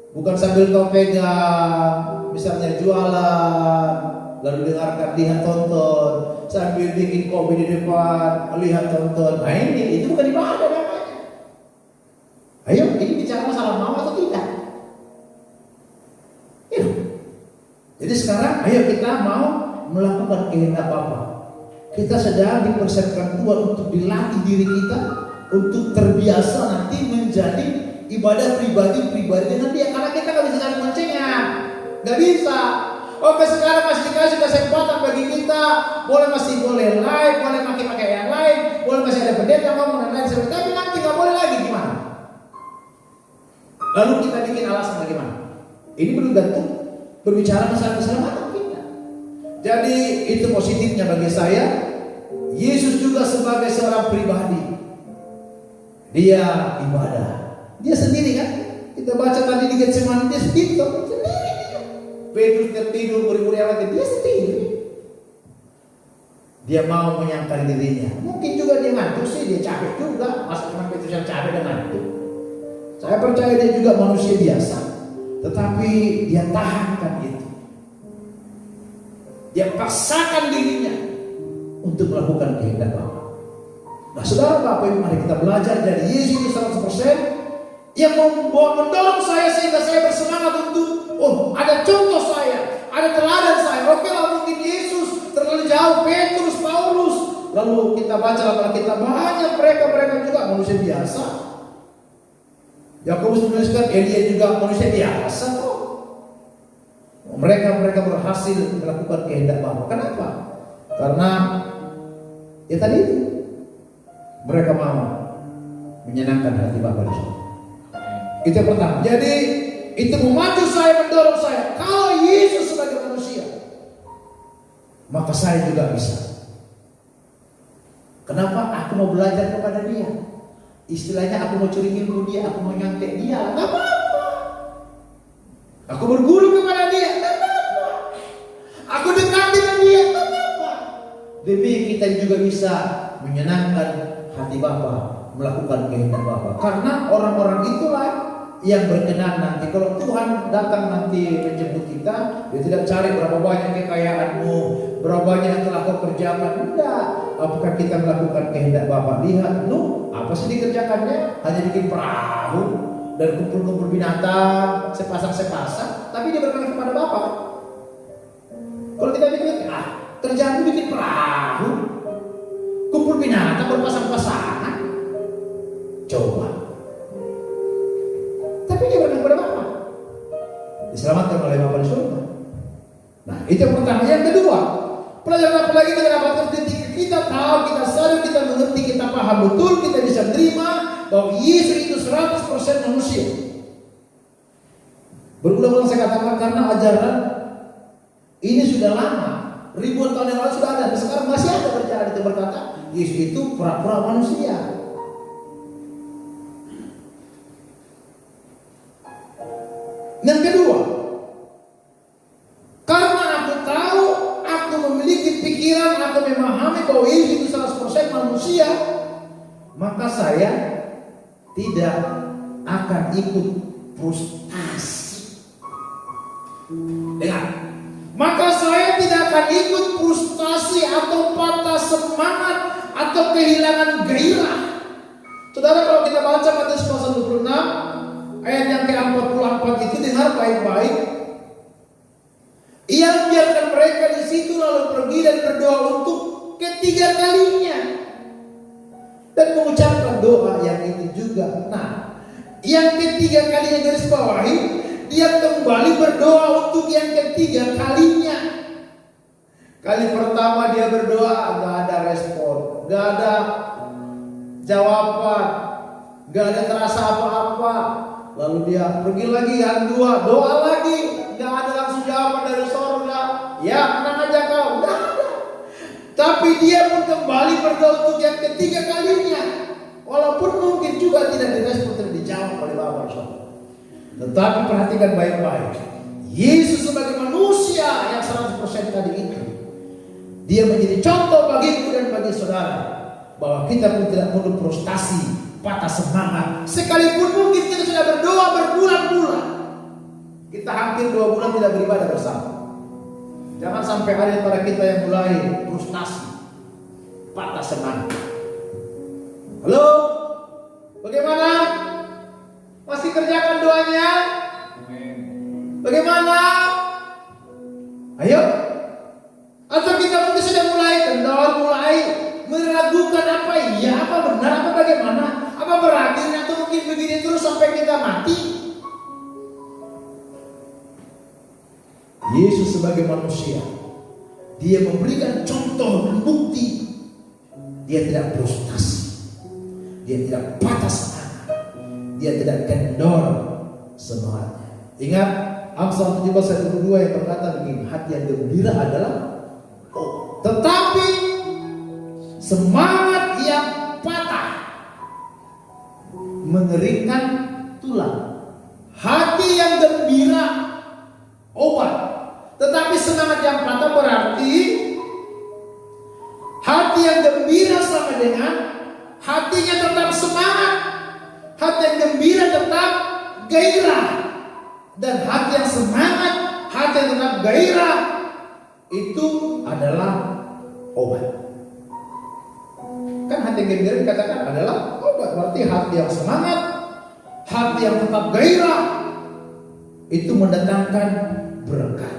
Bukan sambil kau pegang, misalnya jualan, lalu dengarkan, lihat, tonton, sambil bikin kopi di depan, lihat, tonton. Nah itu bukan ibadah namanya. Ayo, ini bicara masalah mau atau tidak? Jadi sekarang, ayo kita mau melakukan kehendak Bapa. Kita sedang dipersiapkan Tuhan untuk dilatih diri kita, untuk terbiasa nanti menjadi ibadah pribadi dengan dia, karena kita nggak bisa saling mencengang, nggak bisa. Oke, sekarang masih dikasih kesempatan bagi kita, masih boleh live, boleh pakai yang lain, boleh masih ada pendeta ngomong dan lain sebagainya. Tapi nanti nggak boleh lagi gimana? Lalu kita bikin alasan bagaimana? Ini bergantung berbicara masalah keselamatan kita. Jadi itu positifnya bagi saya. Yesus juga sebagai seorang pribadi, dia ibadah. Dia sendiri kan? Kita baca tadi di Getsemani, dia sendiri. Petrus tertidur beribu lewat, dia sendiri. Dia mau menyangkal dirinya. Mungkin juga dia ngantuk sih, dia capek juga. Masa cuma Petrus yang capek dan ngantuk? Saya percaya dia juga manusia biasa, tetapi dia tahankan itu. Dia paksakan dirinya untuk melakukan kehendak Bapa. Nah, saudara Bapak Ibu, mari kita belajar dari Yesus 100%. Yang mendorong saya sehingga saya bersemangat untuk ada contoh saya, ada teladan saya. Oke lah, mungkin Yesus terlalu jauh, Petrus, Paulus, lalu Lalu kita baca dalam kita banyak mereka juga manusia biasa. Yakobus menuliskan Elia juga manusia biasa kok. Mereka berhasil melakukan kehendak Bapa. Kenapa? Karena ya tadi itu mereka mau menyenangkan hati Bapa di surga. Itu yang pertama. Jadi itu memacu saya, mendorong saya. Kalau Yesus sebagai manusia, maka saya juga bisa. Kenapa? Aku mau belajar kepada dia. Istilahnya aku mau curi ilmu dia, aku mau nyontek dia, gak apa-apa. Aku berguru kepada dia, gak apa-apa. Aku dekat dengan dia, gak apa-apa. Demi kita juga bisa menyenangkan hati Bapa, melakukan kehendak Bapa. Karena orang-orang itulah yang berkenan nanti. Kalau Tuhan datang nanti menjemput kita, dia tidak cari berapa banyak kekayaanmu, berapa banyak yang telah kau kerjakan. Tidak. Apakah kita melakukan kehendak Bapa? Lihat, apa sih dikerjakannya? Hanya bikin perahu dan kumpul-kumpul binatang, sepasang-sepasang. Tapi dia berkenan kepada Bapa. Kalau kita bikin, kerjaan bikin perahu, kumpul binatang berpasang-pasangan. Coba. Tapi dia berkenan kepada Bapa. Diselamatkan oleh Bapa di surga. Nah, itu yang pertama. Yang kedua, pelajaran apa lagi kita dapatkan ketika kita tahu, kita sadar, kita mengerti, kita paham betul, kita bisa terima bahwa Yesus itu 100% manusia. Berulang-ulang saya katakan karena ajaran ini sudah lama, ribuan tahun yang lalu sudah ada, dan sekarang masih ada ajaran itu berkata Yesus itu pura-pura manusia. Yang kedua, karena aku tahu, aku memiliki pikiran, aku memahami bahwa Yesus itu 100% manusia, maka saya tidak akan ikut frustasi. Dengar, maka saya tidak akan ikut frustasi atau patah semangat atau kehilangan gairah. Saudara, kalau kita baca Matius pasal 26 ayat yang ke-44 itu, dengar baik-baik. Ia membiarkan mereka di situ lalu pergi dan berdoa untuk ketiga kalinya dan mengucapkan doa yang itu juga. Nah, yang ketiga kalinya garis bawahi, dia kembali berdoa untuk yang ketiga kalinya. Kali pertama dia berdoa, gak ada respon, gak ada jawaban, gak ada terasa apa-apa. Lalu dia pergi lagi yang dua, doa lagi, gak ada langsung jawaban dari surga. Ya, tenang aja kau, gak ada. Tapi dia pun kembali berdoa untuk yang ketiga kalinya, walaupun mungkin juga tidak direspon, tidak dijawab oleh Bapa surga. Tetapi perhatikan baik-baik, Yesus sebagai manusia yang 100% tadi itu, dia menjadi contoh bagiku dan bagi saudara, bahwa kita pun tidak perlu frustasi, patah semangat. Sekalipun mungkin kita sudah berdoa berbulan-bulan, kita hampir 2 bulan tidak beribadah bersama. Jangan sampai ada antara kita yang mulai frustasi, patah semangat. Halo, bagaimana? Masih kerjakan doanya? Bagaimana? Ayo. Atau kita mungkin sudah mulai kendor, mulai meragukan apa iya, apa benar, apa bagaimana, apa berakhir atau mungkin begini terus sampai kita mati. Yesus sebagai manusia, dia memberikan contoh dan bukti. Dia tidak frustasi, dia tidak patah semangat, dia tidak kendor semangatnya. Ingat Amsal 17:22 yang berkata begini, hati yang gembira adalah tetapi semangat yang patah mengeringkan tulang. Hati yang gembira obat, tetapi semangat yang patah berarti hati yang gembira sama dengan hatinya tetap semangat, hati yang gembira tetap gairah, dan hati yang semangat, hati yang tetap gairah itu adalah obat. Kan hati yang gembira dikatakan adalah obat. Berarti hati yang semangat, hati yang tetap gairah, itu mendatangkan berkat.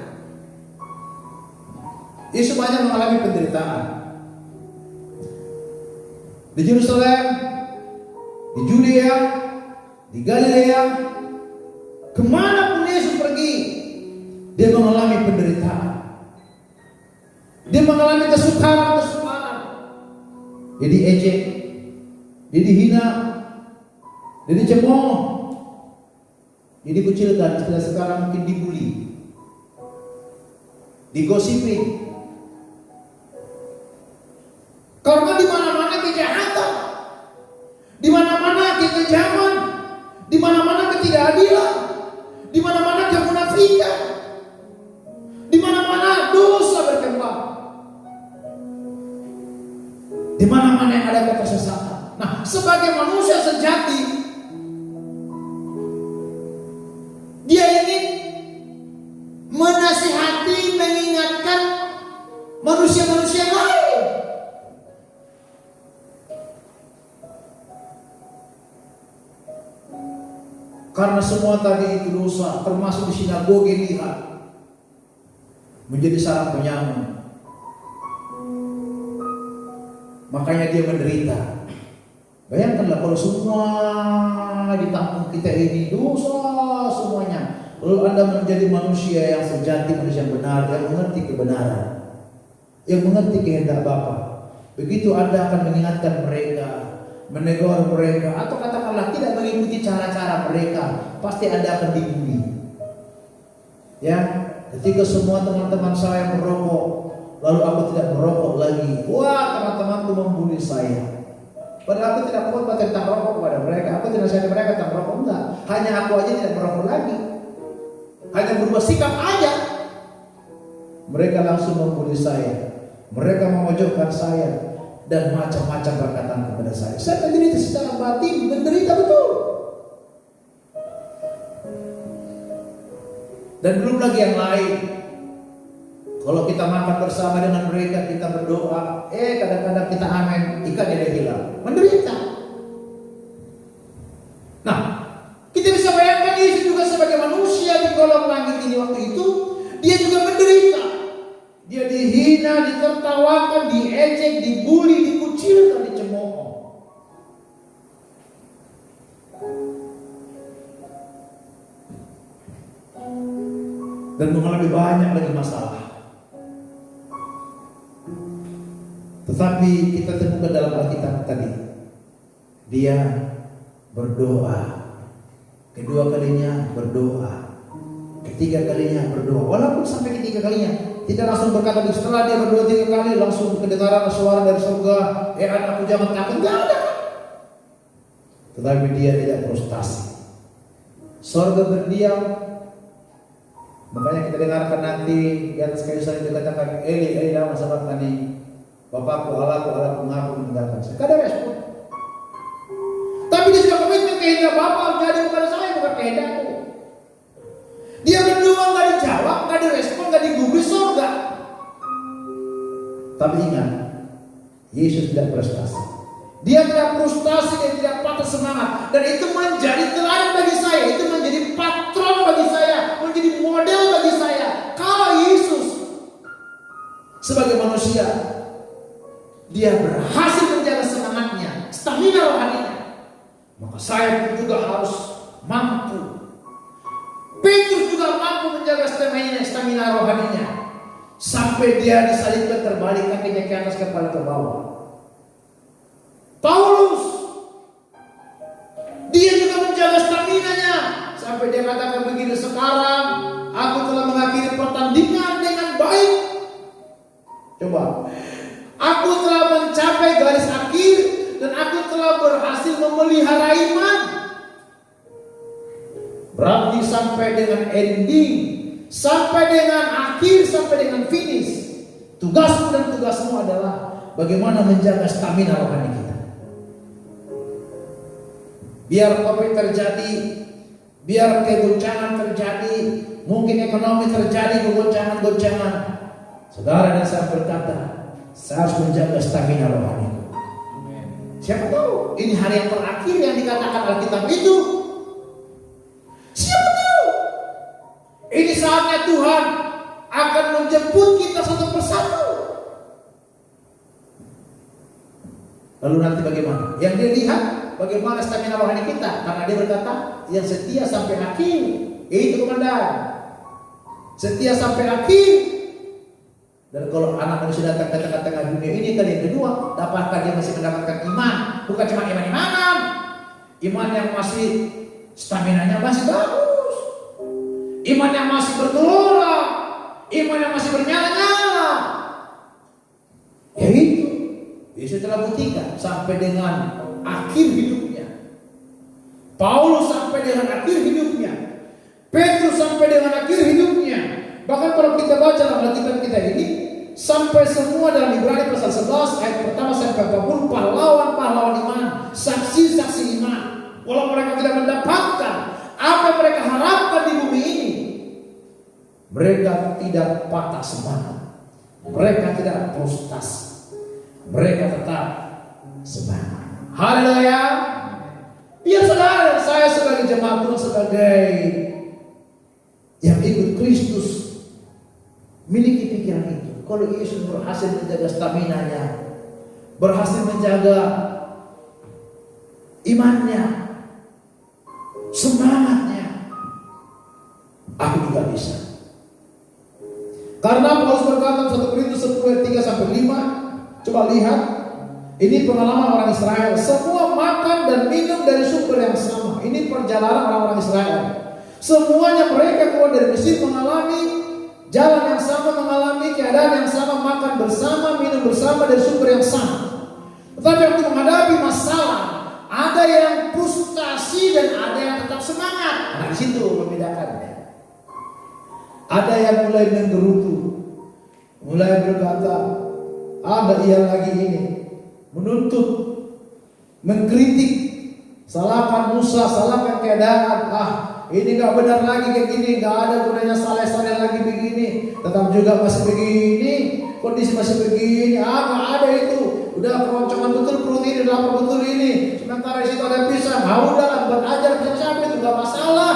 Yesus banyak mengalami penderitaan. di Yerusalem, di Judea, di Galilea, kemanapun Yesus pergi, dia mengalami penderitaan, dia mengalami kesukaran, dia diejek, dia dihina, dia dicemooh, dia dikucilkan, sekarang mungkin dibully, digosipin. Karena di mana-mana kejahatan, di mana-mana kekejaman, di mana-mana ketidakadilan, di mana-mana kemunafikan, di mana-mana dosa berkembang, di mana-mana yang ada kesesatan. Nah, sebagai manusia sejati, dia ingin menasihati, mengingatkan manusia-manusia lain. Karena semua tadi itu dosa, termasuk di sinagoge lihat, menjadi sarang penyamun. Makanya dia menderita. Bayangkanlah kalau semua di kampung kita ini dosa semuanya, lalu Anda menjadi manusia yang sejati, manusia yang benar, yang mengerti kebenaran, yang mengerti kehendak Bapa. Begitu Anda akan mengingatkan mereka, menegur mereka, atau katakanlah tidak mengikuti cara-cara mereka, pasti Anda akan dibully. Ya, ketika semua teman-teman saya merokok, lalu aku tidak merokok lagi, wah teman-temanku membuli saya. Padahal aku tidak khotbah tentang rokok kepada mereka, aku tidak nasihat mereka tentang rokok, enggak. Hanya aku aja tidak merokok lagi, hanya berubah sikap aja. Mereka langsung membuli saya, mereka memojokkan saya, dan macam-macam perkataan kepada saya. Saya menderita secara batin, menderita betul. Dan belum lagi yang lain. Kalau kita makan bersama dengan mereka, kita berdoa, kadang-kadang kita amin, ikannya dia hilang. Menderita. Nah, kita bisa bayangkan Yesus juga sebagai manusia di kolong langit ini waktu itu, dia juga menderita. Dia dihina, ditertawakan, diejek, dibully, dikucilkan, dicemooh. Dan mengalami banyak lagi masalah. Tetapi kita temukan dalam Alkitab tadi, dia berdoa. Kedua kalinya berdoa. Ketiga kalinya berdoa. Walaupun sampai ketiga kalinya tidak langsung berkata, setelah dia berdoa 3 kali langsung kedengaran suara dari surga, anakku jangan takut, tidak ada. Tetapi dia tidak frustasi. Surga berdiam. Makanya kita dengarkan nanti di atas kayu salib dikatakan, Eli, Eli lama sabachthani, Bapakku, Allahku, Allahku, mengapa meninggalkan saya. Tidak ada respon. Tapi dia sudah komitmen kehendak Bapa jadi kepada saya, bukan kehendakku. Dia berdoa nggak dijawab, nggak direspon, nggak digubris surga. Tapi ingat, Yesus tidak frustasi. Dia tidak frustasi, dia tidak patah semangat, dan itu menjadi teladan bagi saya, itu menjadi patron bagi saya, menjadi model bagi saya. Kalau Yesus sebagai manusia, dia berhasil menjaga semangatnya, stamina rohaninya, maka saya pun juga harus mampu. Petrus juga mampu menjaga stamina rohaninya, sampai dia disalibkan terbalik, kakinya ke atas, kepala ke bawah. Paulus, dia juga menjaga staminanya, sampai dia katakan begini, sekarang aku telah mengakhiri pertandingan dengan baik. Coba, aku telah mencapai garis akhir, dan aku telah berhasil memelihara iman. Berarti sampai dengan ending, sampai dengan akhir, sampai dengan finish. Tugasmu dan tugasmu adalah bagaimana menjaga stamina rohani kita. Biar COVID terjadi, biar kegoncangan terjadi, mungkin ekonomi terjadi goncangan-goncangan, saudara dan saya berkata, saya harus menjaga stamina rohani. Siapa tahu ini hari yang terakhir yang dikatakan Alkitab itu. Siapa tahu ini saatnya Tuhan akan menjemput kita satu persatu. Lalu nanti bagaimana? Yang dia lihat bagaimana stamina rohani kita, karena dia berkata yang setia sampai akhir. Itu komandan, setia sampai akhir. Dan kalau anak manusia datang ke tengah-tengah dunia ini kali yang kedua, dapatkah dia masih mendapatkan iman? Bukan cuma iman-imanan, iman yang masih staminanya masih bagus, iman yang masih bergelora, iman yang masih bernyala-nyala. Ya itu Yesus telah buktikan sampai dengan akhir hidupnya. Paulus sampai dengan akhir hidupnya. Petrus sampai dengan akhir hidupnya. Bahkan kalau kita baca dalam Alkitab kita ini, sampai semua dalam Ibrani pasal 11 ayat pertama sampai 40, pahlawan-pahlawan iman, saksi-saksi iman. Walau mereka tidak mendapatkan apa yang mereka harapkan di bumi ini, mereka tidak patah semangat, mereka tidak frustasi, mereka tetap semangat. Haleluya. Biar saudara dan saya sebagai jemaat Tuhan, sebagai yang ikut Kristus, miliki pikiran itu. Kalau Yesus berhasil menjaga staminanya, berhasil menjaga imannya, semangatnya, aku juga bisa. Karena Paulus berkata 1 Korintus 10 ayat 3 sampai 5, coba lihat, ini pengalaman orang Israel. Semua makan dan minum dari sumber yang sama. Ini perjalanan orang-orang Israel. Semuanya mereka keluar dari Mesir mengalami jalan yang sama, mengalami keadaan yang sama, makan bersama, minum bersama dari sumber yang sama. Tetapi waktu menghadapi masalah, ada yang frustasi dan ada yang tetap semangat. Nah, di situ membedakannya. Ada yang mulai menggerutu, mulai berkata, ada yang lagi ini, menuntut, mengkritik, salahkan Musa, salahkan keadaan. Ini gak benar lagi kayak gini, gak ada gunanya saleh-saleh lagi begini, tetap juga masih begini, kondisi masih begini. Gak ada itu, udah keroncongan betul perut ini, lapar betul ini. Sementara di situ ada pisang, udah buat ajar pisang siapa itu gak masalah.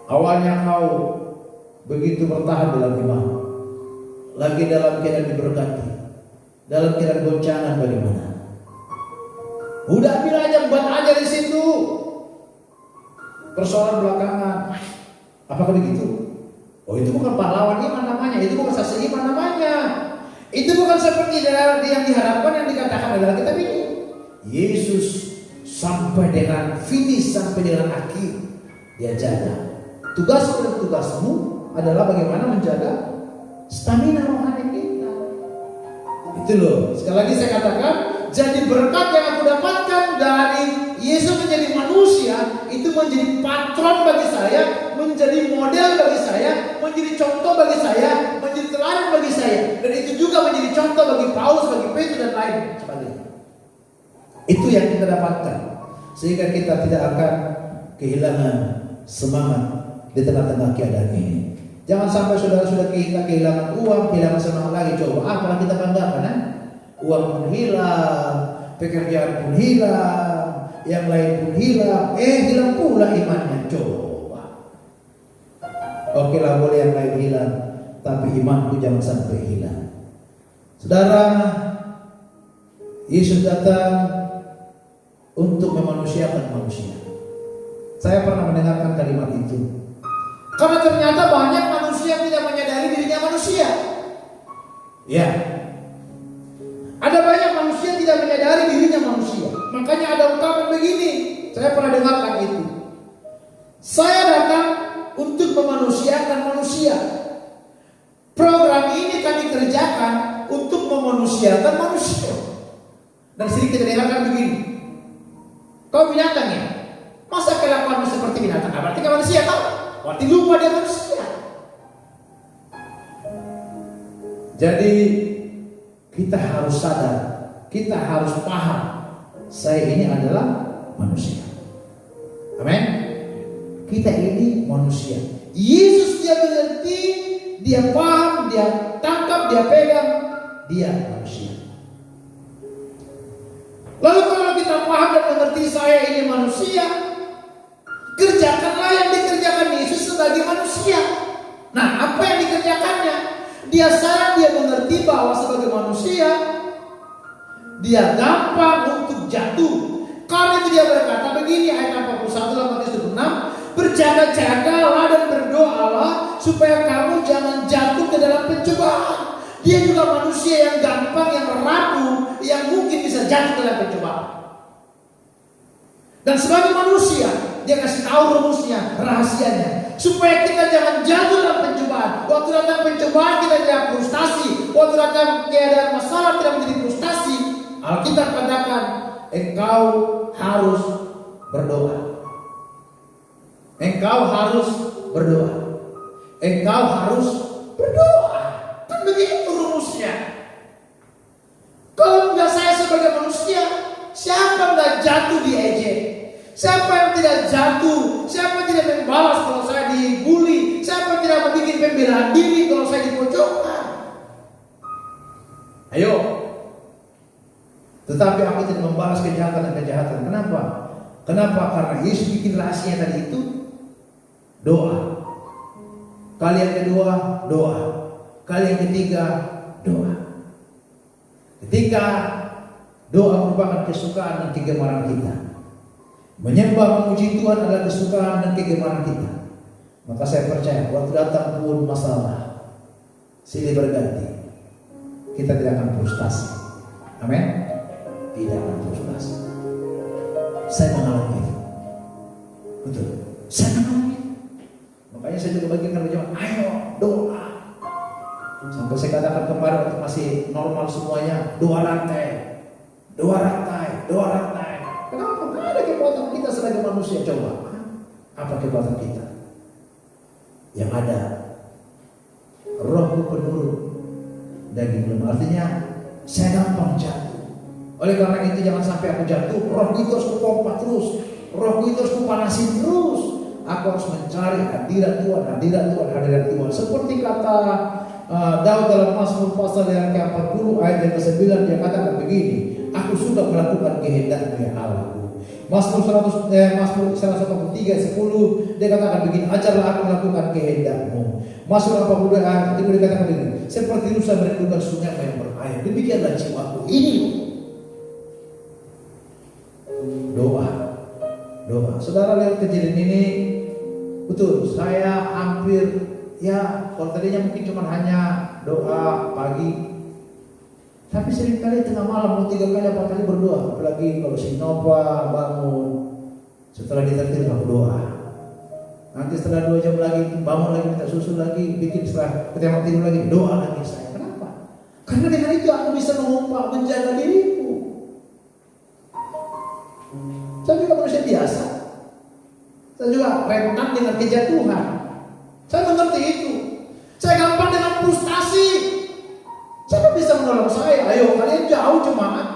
Awalnya kau begitu bertahan dalam iman, lagi dalam keadaan diberkati, dalam keadaan goncangan bagaimana? Udah bilang aja, buat aja di situ. Persoalan belakangan, apakah begitu? Oh, itu bukan pahlawan iman namanya, itu bukan saksi iman namanya. Itu bukan seperti yang diharapkan yang dikatakan dalam kitab ini. Yesus sampai dengan finish, sampai dengan akhir dia jaga. Tugasku dan tugasmu adalah bagaimana menjaga stamina rohani kita. Itu loh, sekali lagi saya katakan, jadi berkat yang aku dapatkan dari Yesus menjadi manusia, itu menjadi patron bagi saya, menjadi model bagi saya, menjadi contoh bagi saya, menjadi teladan bagi saya. Dan itu juga menjadi contoh bagi Paulus, bagi Petrus dan lain sebagainya. Itu yang kita dapatkan, sehingga kita tidak akan kehilangan semangat di tengah-tengah keadaan ini. Jangan sampai saudara sudah kehilangan uang, kehilangan semangat lagi. Coba apa kita banggakan? Uang pun hilang, pekerjaan pun hilang, yang lain pun hilang. Hilang pula imannya. Coba. Oke lah, boleh yang lain hilang, tapi imanku jangan sampai hilang. Saudara, Yesus datang untuk memanusiakan manusia. Saya pernah mendengarkan kalimat itu. Karena ternyata banyak manusia yang tidak menyadari dirinya manusia. Ya. Ada banyak manusia yang tidak menyadari dirinya manusia. Makanya ada ungkapan begini. Saya pernah dengarkan itu. Saya datang untuk memanusiakan manusia. Program ini kami kerjakan untuk memanusiakan manusia. Dan sering kita dengarkan begini. Kau binatang ya? Masa kelakuanmu seperti binatang? Berarti kau manusia kau? Berarti lupa dia manusia. Jadi kita harus sadar, kita harus paham, saya ini adalah manusia. Amin. Kita ini manusia. Yesus dia mengerti, dia paham, dia tangkap, dia pegang, dia manusia. Lalu kalau kita paham dan mengerti saya ini manusia, kerjakanlah yang dikerjakan Yesus sebagai manusia. Nah, apa yang dikerjakannya? Dia sadar, dia mengerti bahwa sebagai manusia dia gampang untuk jatuh. Karena itu dia berkata begini, ayat 41 dalam Matius 26, berjaga-jagalah dan berdoalah supaya kamu jangan jatuh ke dalam pencobaan. Dia juga manusia yang gampang, yang rapuh, yang mungkin bisa jatuh ke dalam pencobaan. Dan sebagai manusia, dia kasih tahu rumusnya, rahasianya, supaya kita jangan jatuh dalam pencobaan. Waktu datang pencobaan kita tidak frustasi. Waktu datang keadaan masalah tidak menjadi frustasi. Alkitab katakan, engkau harus berdoa. Engkau harus berdoa. Engkau harus berdoa. Kan begitu rumusnya. Kalau enggak saya sebagai manusia, siapa enggak jatuh diejek? Siapa yang tidak jatuh? Siapa yang tidak membalas kalau saya dibully? Siapa yang tidak membuat pembelaan diri kalau saya dipojokkan? Ayo. Tetapi aku tidak membalas kejahatan dan kejahatan. Kenapa? Kenapa? Karena Yesus bikin rahasia tadi itu doa. Kali yang kedua, doa. Kali yang ketiga, doa. Ketika doa merupakan kesukaan dan kegemaran kita, menyembah memuji Tuhan adalah kesukaan dan kegemaran kita, maka saya percaya waktu datang pun masalah silih berganti, kita tidak akan frustasi. Amin. Tidak akan frustasi. Saya mengalami itu. Betul. Saya mengalami itu. Makanya saya juga bagikan berjamaah, ayo doa. Sampai saya katakan kemarin waktu masih normal semuanya, doa rantai. Doa rantai, doa rantai. Kenapa? Tidak ada kekuatan kita sebagai manusia. Coba, apa kekuatan kita? Yang ada rohku penurut dan belum. Artinya saya gampang jatuh. Oleh karena itu jangan sampai aku jatuh. Rohku itu harus kupompa terus. Rohku itu harus kupanasin terus. Aku harus mencari hadirat Tuhan, hadirat Tuhan, hadirat Tuhan. Seperti kata Daud dalam Mazmur pasal yang ke-40 ayat yang ke-9, dia katakan begini, aku sudah melakukan kehendak-Mu ya Allahku. Mazmur 183 10 dia katakan begini, ajarlah aku melakukan kehendak-Mu. Mazmur 42 ayat itu dia katakan begini, seperti rusa merindukan sungai yang berair, demikianlah jiwaku. Ini doa. Doa. Saudara lihat kejadian ini, betul, saya hampir ya, kalau tadinya mungkin cuma hanya doa pagi, tapi seringkali tengah malam 3 kali 4 kali berdoa. Apalagi kalau si Nova bangun setelah ditertil aku doa. Nanti setelah 2 jam lagi bangun lagi minta susu lagi, bikin setelah ketemu tidur lagi doa lagi saya. Kenapa? Karena dengan itu aku bisa mengumpat menjaga diriku. Saya juga manusia biasa. Saya juga rentan dengan kejatuhan. Saya mengerti itu. Saya gampang dengan frustasi. Siapa bisa menolong saya? Ayo kalian jauh jemaat.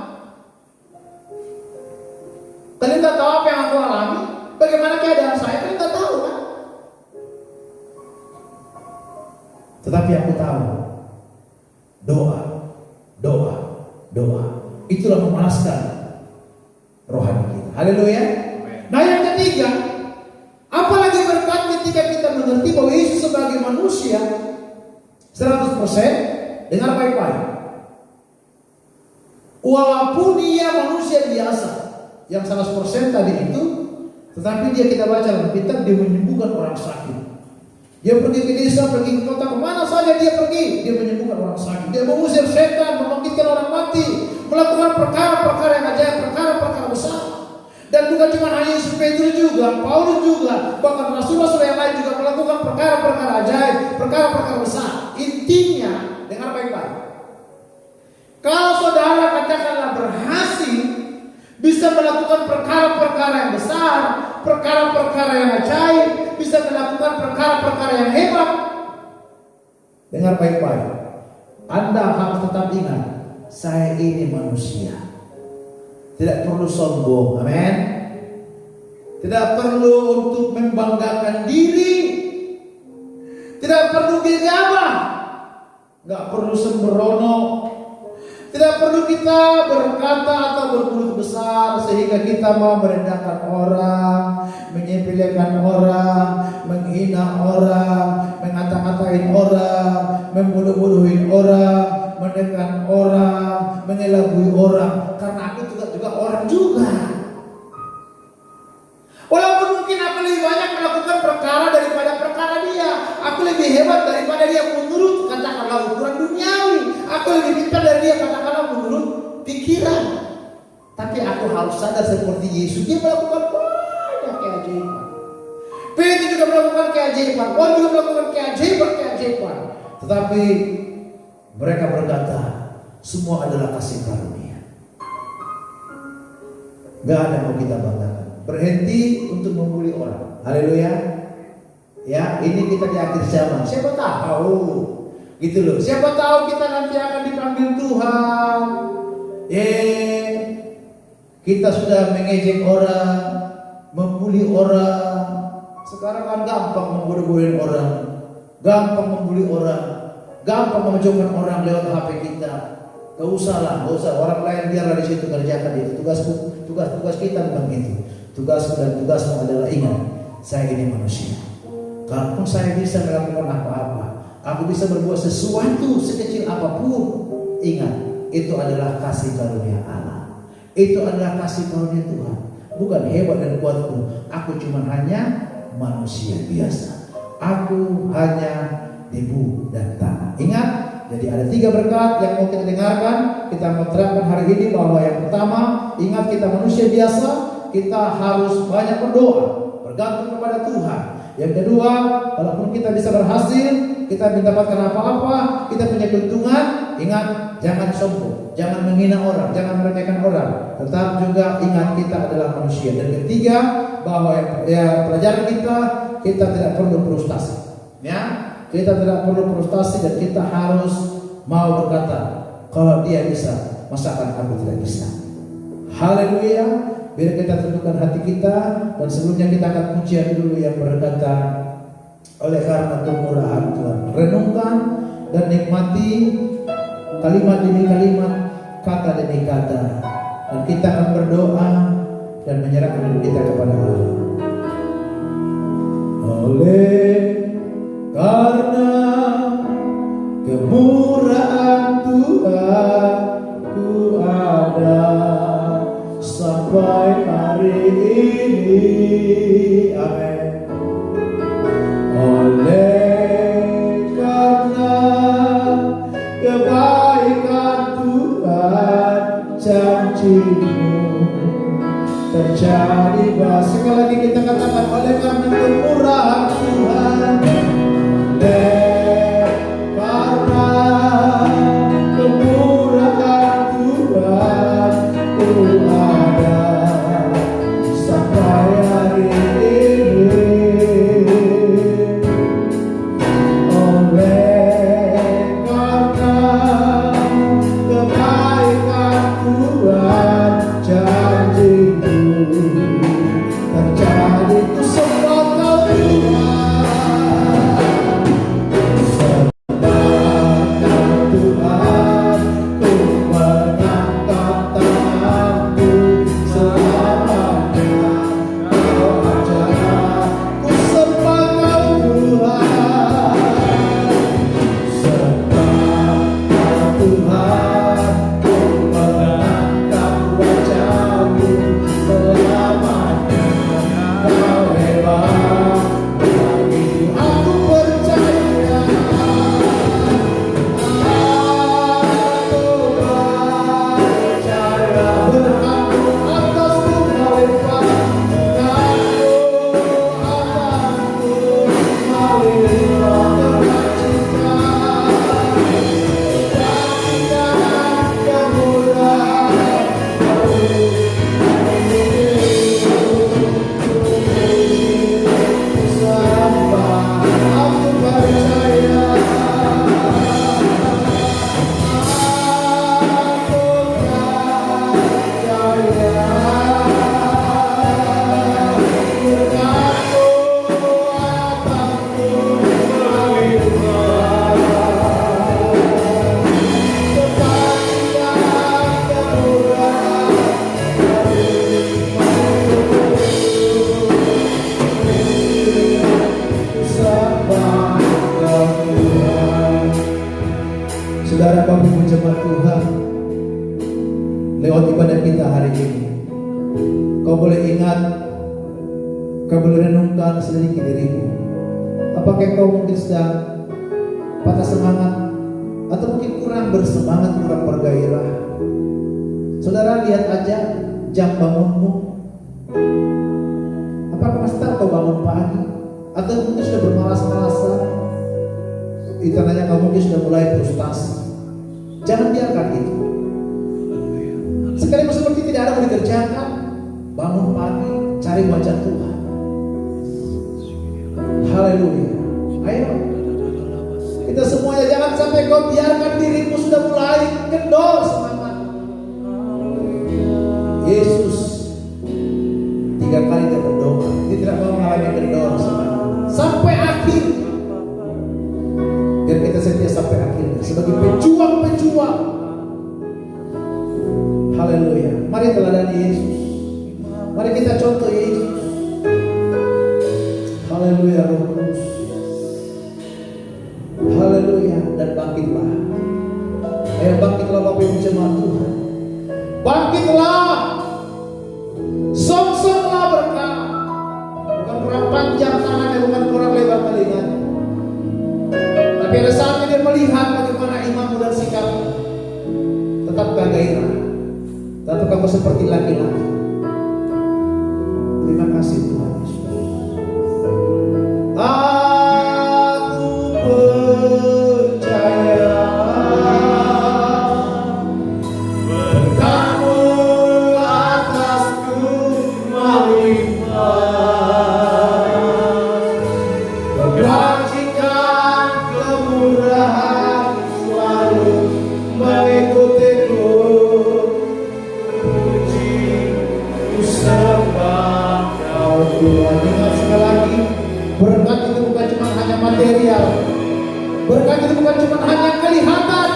Kalian tak tahu apa yang aku alami. Bagaimana keadaan saya? Kalian tak tahu kan? Tetapi aku tahu doa, doa, doa itulah memanaskan rohani kita. Haleluya. Nah yang ketiga, apalagi berkat ketika kita mengerti bahwa Yesus sebagai manusia 100%, dengar baik-baik. Walaupun dia manusia biasa yang 100% tadi itu, tetapi dia kita baca dalam kitab dia menyembuhkan orang sakit. Dia pergi ke desa, pergi ke kota, kemana saja dia pergi, dia menyembuhkan orang sakit. Dia mengusir setan, membangkitkan orang mati, melakukan perkara-perkara yang ajaib, perkara-perkara besar. Dan bukan cuma hanya Yesus, Petrus juga, Paulus juga, bahkan rasul-rasul yang lain juga melakukan perkara-perkara ajaib, perkara-perkara besar. Intinya, dengar baik-baik. Kalau saudara katakanlah berhasil bisa melakukan perkara-perkara yang besar, perkara-perkara yang ajaib, bisa melakukan perkara-perkara yang hebat, dengar baik-baik. Anda harus tetap ingat, saya ini manusia. Tidak perlu sombong, amin. Tidak perlu untuk membanggakan diri. Tidak perlu gegabah. Tidak perlu sembrono. Tidak perlu kita berkata atau bermulut besar sehingga kita mau merendahkan orang, menyepelekan orang, menghina orang, mengata-ngatain orang, membodoh-bodohin orang, menekan orang, mengelabui orang, karena aku juga orang juga. Walaupun mungkin aku lebih banyak melakukan perkara daripada perkara dia, aku lebih hebat daripada dia menurut katakanlah ukuran duniawi, aku lebih pintar dari dia katakanlah menurut pikiran. Tapi aku harus sadar seperti Yesus, dia melakukan banyak keajaiban. Petrus juga melakukan keajaiban, Paulus juga melakukan keajaiban. Tetapi mereka berkata, semua adalah kasih karunia. Gak ada yang mau kita banggakan. Berhenti untuk membuli orang. Haleluya. Ya, ini kita di akhir zaman. Siapa tahu, gitu loh. Siapa tahu kita nanti akan dipanggil Tuhan. Kita sudah mengejek orang, membuli orang. Sekarang kan gampang membodoh-bodohin orang, gampang membuli orang, gampang memojokkan orang lewat HP kita. Gak usah orang lain biarlah di situ kerjakan itu. Tugas kita bukan itu. Tugasku dan tugasmu adalah ingat, saya ini manusia. Kalaupun saya bisa melakukan apa-apa, aku bisa berbuat sesuatu sekecil apapun, ingat, itu adalah kasih karunia Allah. Itu adalah kasih karunia Tuhan. Bukan hebat dan kuatku. Aku cuma hanya manusia biasa. Aku hanya debu dan tanah. Ingat, jadi ada 3 berkat yang mau kita dengarkan. Kita mau terapkan hari ini, bahwa yang pertama, ingat kita manusia biasa, kita harus banyak berdoa, bergantung kepada Tuhan. Yang kedua, walaupun kita bisa berhasil, kita mendapatkan apa-apa, kita punya keuntungan, ingat, jangan sombong, jangan menghina orang, jangan meremehkan orang. Tetap juga ingat kita adalah manusia. Dan ketiga, bahwa pelajaran kita tidak perlu frustasi. Ya, kita tidak perlu frustasi dan kita harus mau berkata, kalau dia bisa, masakan aku tidak bisa. Haleluya. Biar kita tentukan hati kita, dan sebelumnya kita akan pujian dulu yang berkata, oleh karena kemurahan Tuhan. Renungkan dan nikmati kalimat demi kalimat, kata demi kata, dan kita akan berdoa dan menyerahkan diri kita kepada Allah. Oleh karena kemurahan Tuhan, ku ada sampai hari ini. Amin. Oleh karena kebaikan Tuhan, janji-Mu terjadi. Sekali lagi kita katakan, oleh karena kemurahan Tuhan, oleh karena kemurahan Tuhan, ku ada sampai hari ini. Oleh karena kebaikan Tuhan, janji-Mu terjadi. Ku semua hari ini. Kau boleh ingat, kau boleh renungkan sedikit dirimu. Apakah kau mungkin sedang patah semangat, atau mungkin kurang bersemangat, kurang bergairah? Saudara, lihat aja jam bangunmu. Apakah masih tahu kau bangun pagi, atau mungkin sudah bermalas-malasan? Itu tandanya kamu mungkin sudah mulai frustasi. Jangan biarkan itu. Sekalipun seperti tidak ada yang dikerjakan, bangun pagi, cari wajah Tuhan. Haleluya. Ayo, kita semuanya jangan sampai kau biarkan dirimu sudah mulai kendor semangat. Yesus 3 kali dia berdoa, dia tidak mau mengalami kendor semangat sampai akhir. Biar kita setia sampai akhirnya sebagai pejuang-pejuang. Haleluya. Mari teladani Yesus. Mari kita contoh Yesus. Haleluya, Roh Kudus. Haleluya, dan bangkitlah. Ayo bangkitlah Bapak Ibu jemaat Tuhan. Bangkitlah. Songsonglah berkat. Bukan kurang panjang tangannya, bukan kurang lebar telinganya. Tapi ada saatnya dia melihat bagaimana imanmu dan sikapmu. Tetapkah gairah? Tentu kamu seperti laki-laki. Terima kasih Tuhan Yesus. Aku percaya berkat-Mu atasku melimpah, kebajikan kemurahan selalu mengikutiku. Tuhan, ingat sekali lagi, berkat itu bukan cuma hanya material, berkat itu bukan cuma hanya kelihatan.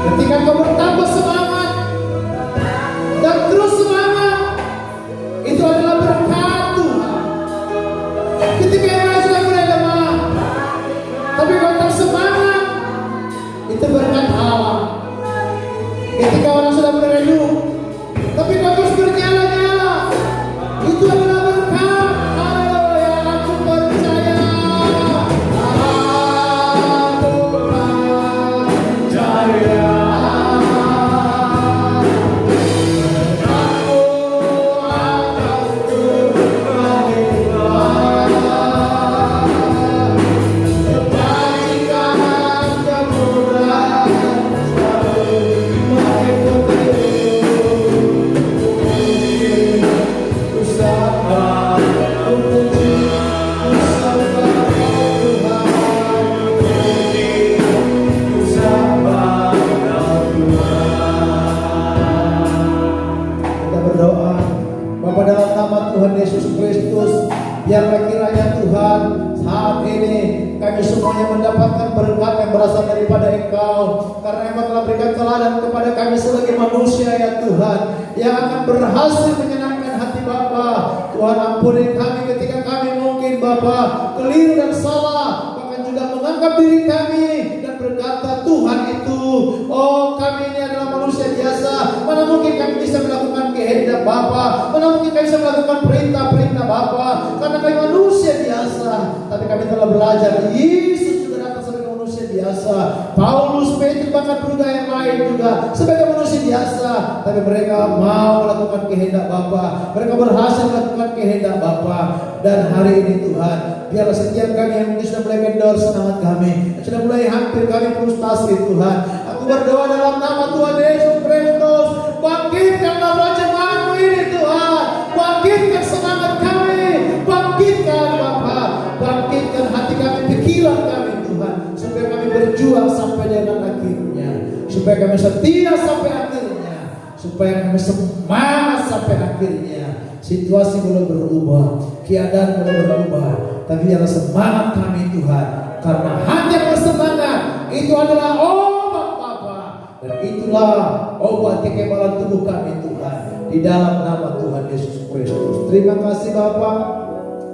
Ketika kau bertambah semangat dan terus semangat, itu adalah berkat Tuhan. Ketika yang lain sudah mulai lemah, tapi kau tetap semangat, itu berkat Allah. Ketika orang sudah mulai redup, tapi kau terus bernyala-nyala, itu adalah berkat. Haleluya, aku percaya. Aku percaya. Berkat-Mu atasku melimpah, kebajikan kemurahan selalu mengikutiku. Tuhan Yesus Kristus, biarlah kiranya Tuhan saat ini kami semuanya mendapatkan berkat yang berasal daripada Engkau, karena Engkau telah berikan teladan kepada kami sebagai manusia ya Tuhan, yang akan berhasil menyenangkan hati Bapa. Tuhan, ampuni kami ketika kami mungkin Bapa keliru dan salah, bahkan juga menganggap diri kami dan berkata Tuhan itu, oh kami ini adalah manusia biasa, mana mungkin kami bisa melakukan kehendak Bapa, mana mungkin kami bisa melakukan perintah-perintah Bapa, karena kami manusia biasa. Tapi kami telah belajar, Yesus juga datang sebagai manusia biasa, Paulus, Petrus, bahkan juga yang lain juga sebagai manusia biasa, tapi mereka mau melakukan kehendak Bapa, mereka berhasil melakukan kehendak Bapa. Dan hari ini Tuhan, biarlah setiap kami yang mungkin sudah mulai kendor semangat kami, sudah mulai hampir kami frustasi Tuhan, aku berdoa dalam nama Tuhan Yesus Kristus, bangkitkanlah jemaat-Mu ini Tuhan, bangkitkan semangat kami, bangkitkan Bapa, bangkitkan hati kami, pikiran kami Tuhan, supaya kami berjuang sampai dengan akhirnya, supaya kami setia sampai akhirnya, supaya kami semangat sampai akhirnya. Situasi belum berubah, keadaan belum berubah, tapi biarlah semangat kami Tuhan, karena hanya bersemangat itu adalah obat Bapa, dan itulah obat kekebalan tubuh kami Tuhan, di dalam nama Tuhan Yesus Kristus. Terima kasih Bapa,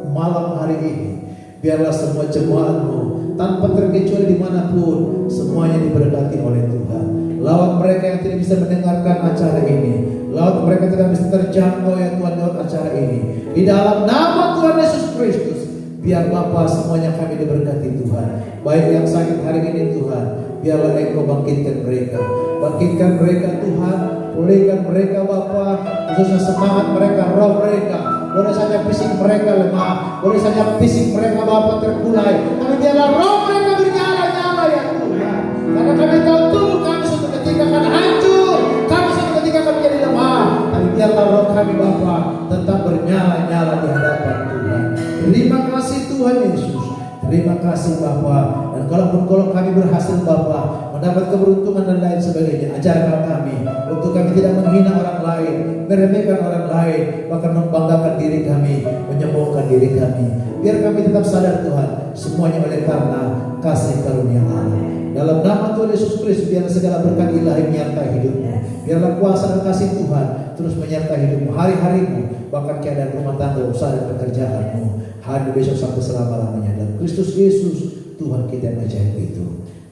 malam hari ini biarlah semua jemaat-Mu tanpa terkecuali dimanapun semuanya diberkati oleh Tuhan. Lawat mereka yang tidak bisa mendengarkan acara ini. Lawat mereka tidak bisa terjangkau ya Tuhan lewat acara ini. Di dalam nama Tuhan Yesus Kristus, biar Bapa semuanya kami diberkati Tuhan. Baik yang sakit hari ini Tuhan, biarlah Engkau bangkitkan mereka. Bangkitkan mereka Tuhan, pulihkan mereka Bapa, khususnya semangat mereka, roh mereka. Boleh saja fisik mereka lemah, boleh saja fisik mereka Bapa terkulai, tapi biarlah roh mereka bernyala-nyala ya Tuhan. Karena kami tahu tubuh kami suatu ketika akan hancur, kami suatu ketika akan menjadi lemah, tapi biarlah roh kami Bapa tetap bernyala-nyala di hadapan Tuhan. Terima kasih Tuhan Yesus. Terima kasih Bapa. Dan kalau kami berhasil Bapa mendapat keberuntungan dan lain sebagainya, ajarkan kami untuk kami tidak menghina orang lain, meremehkan orang lain, bahkan membanggakan diri kami, menyombongkan diri kami. Biar kami tetap sadar Tuhan, semuanya oleh karena kasih karunia Allah. Dalam nama Tuhan Yesus Kristus, biar segala berkat ilahi menyertai hidupmu. Biarlah kuasa dan kasih Tuhan terus menyertai hidupmu, hari-harimu, bahkan keadaan rumah tangga, usaha dan pekerjaanmu, hari besok sampai selama-lamanya. Dan Kristus Yesus Tuhan kita yang ajaib itu.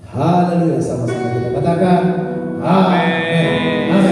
Haleluya, sama-sama kita katakan amin. Amin.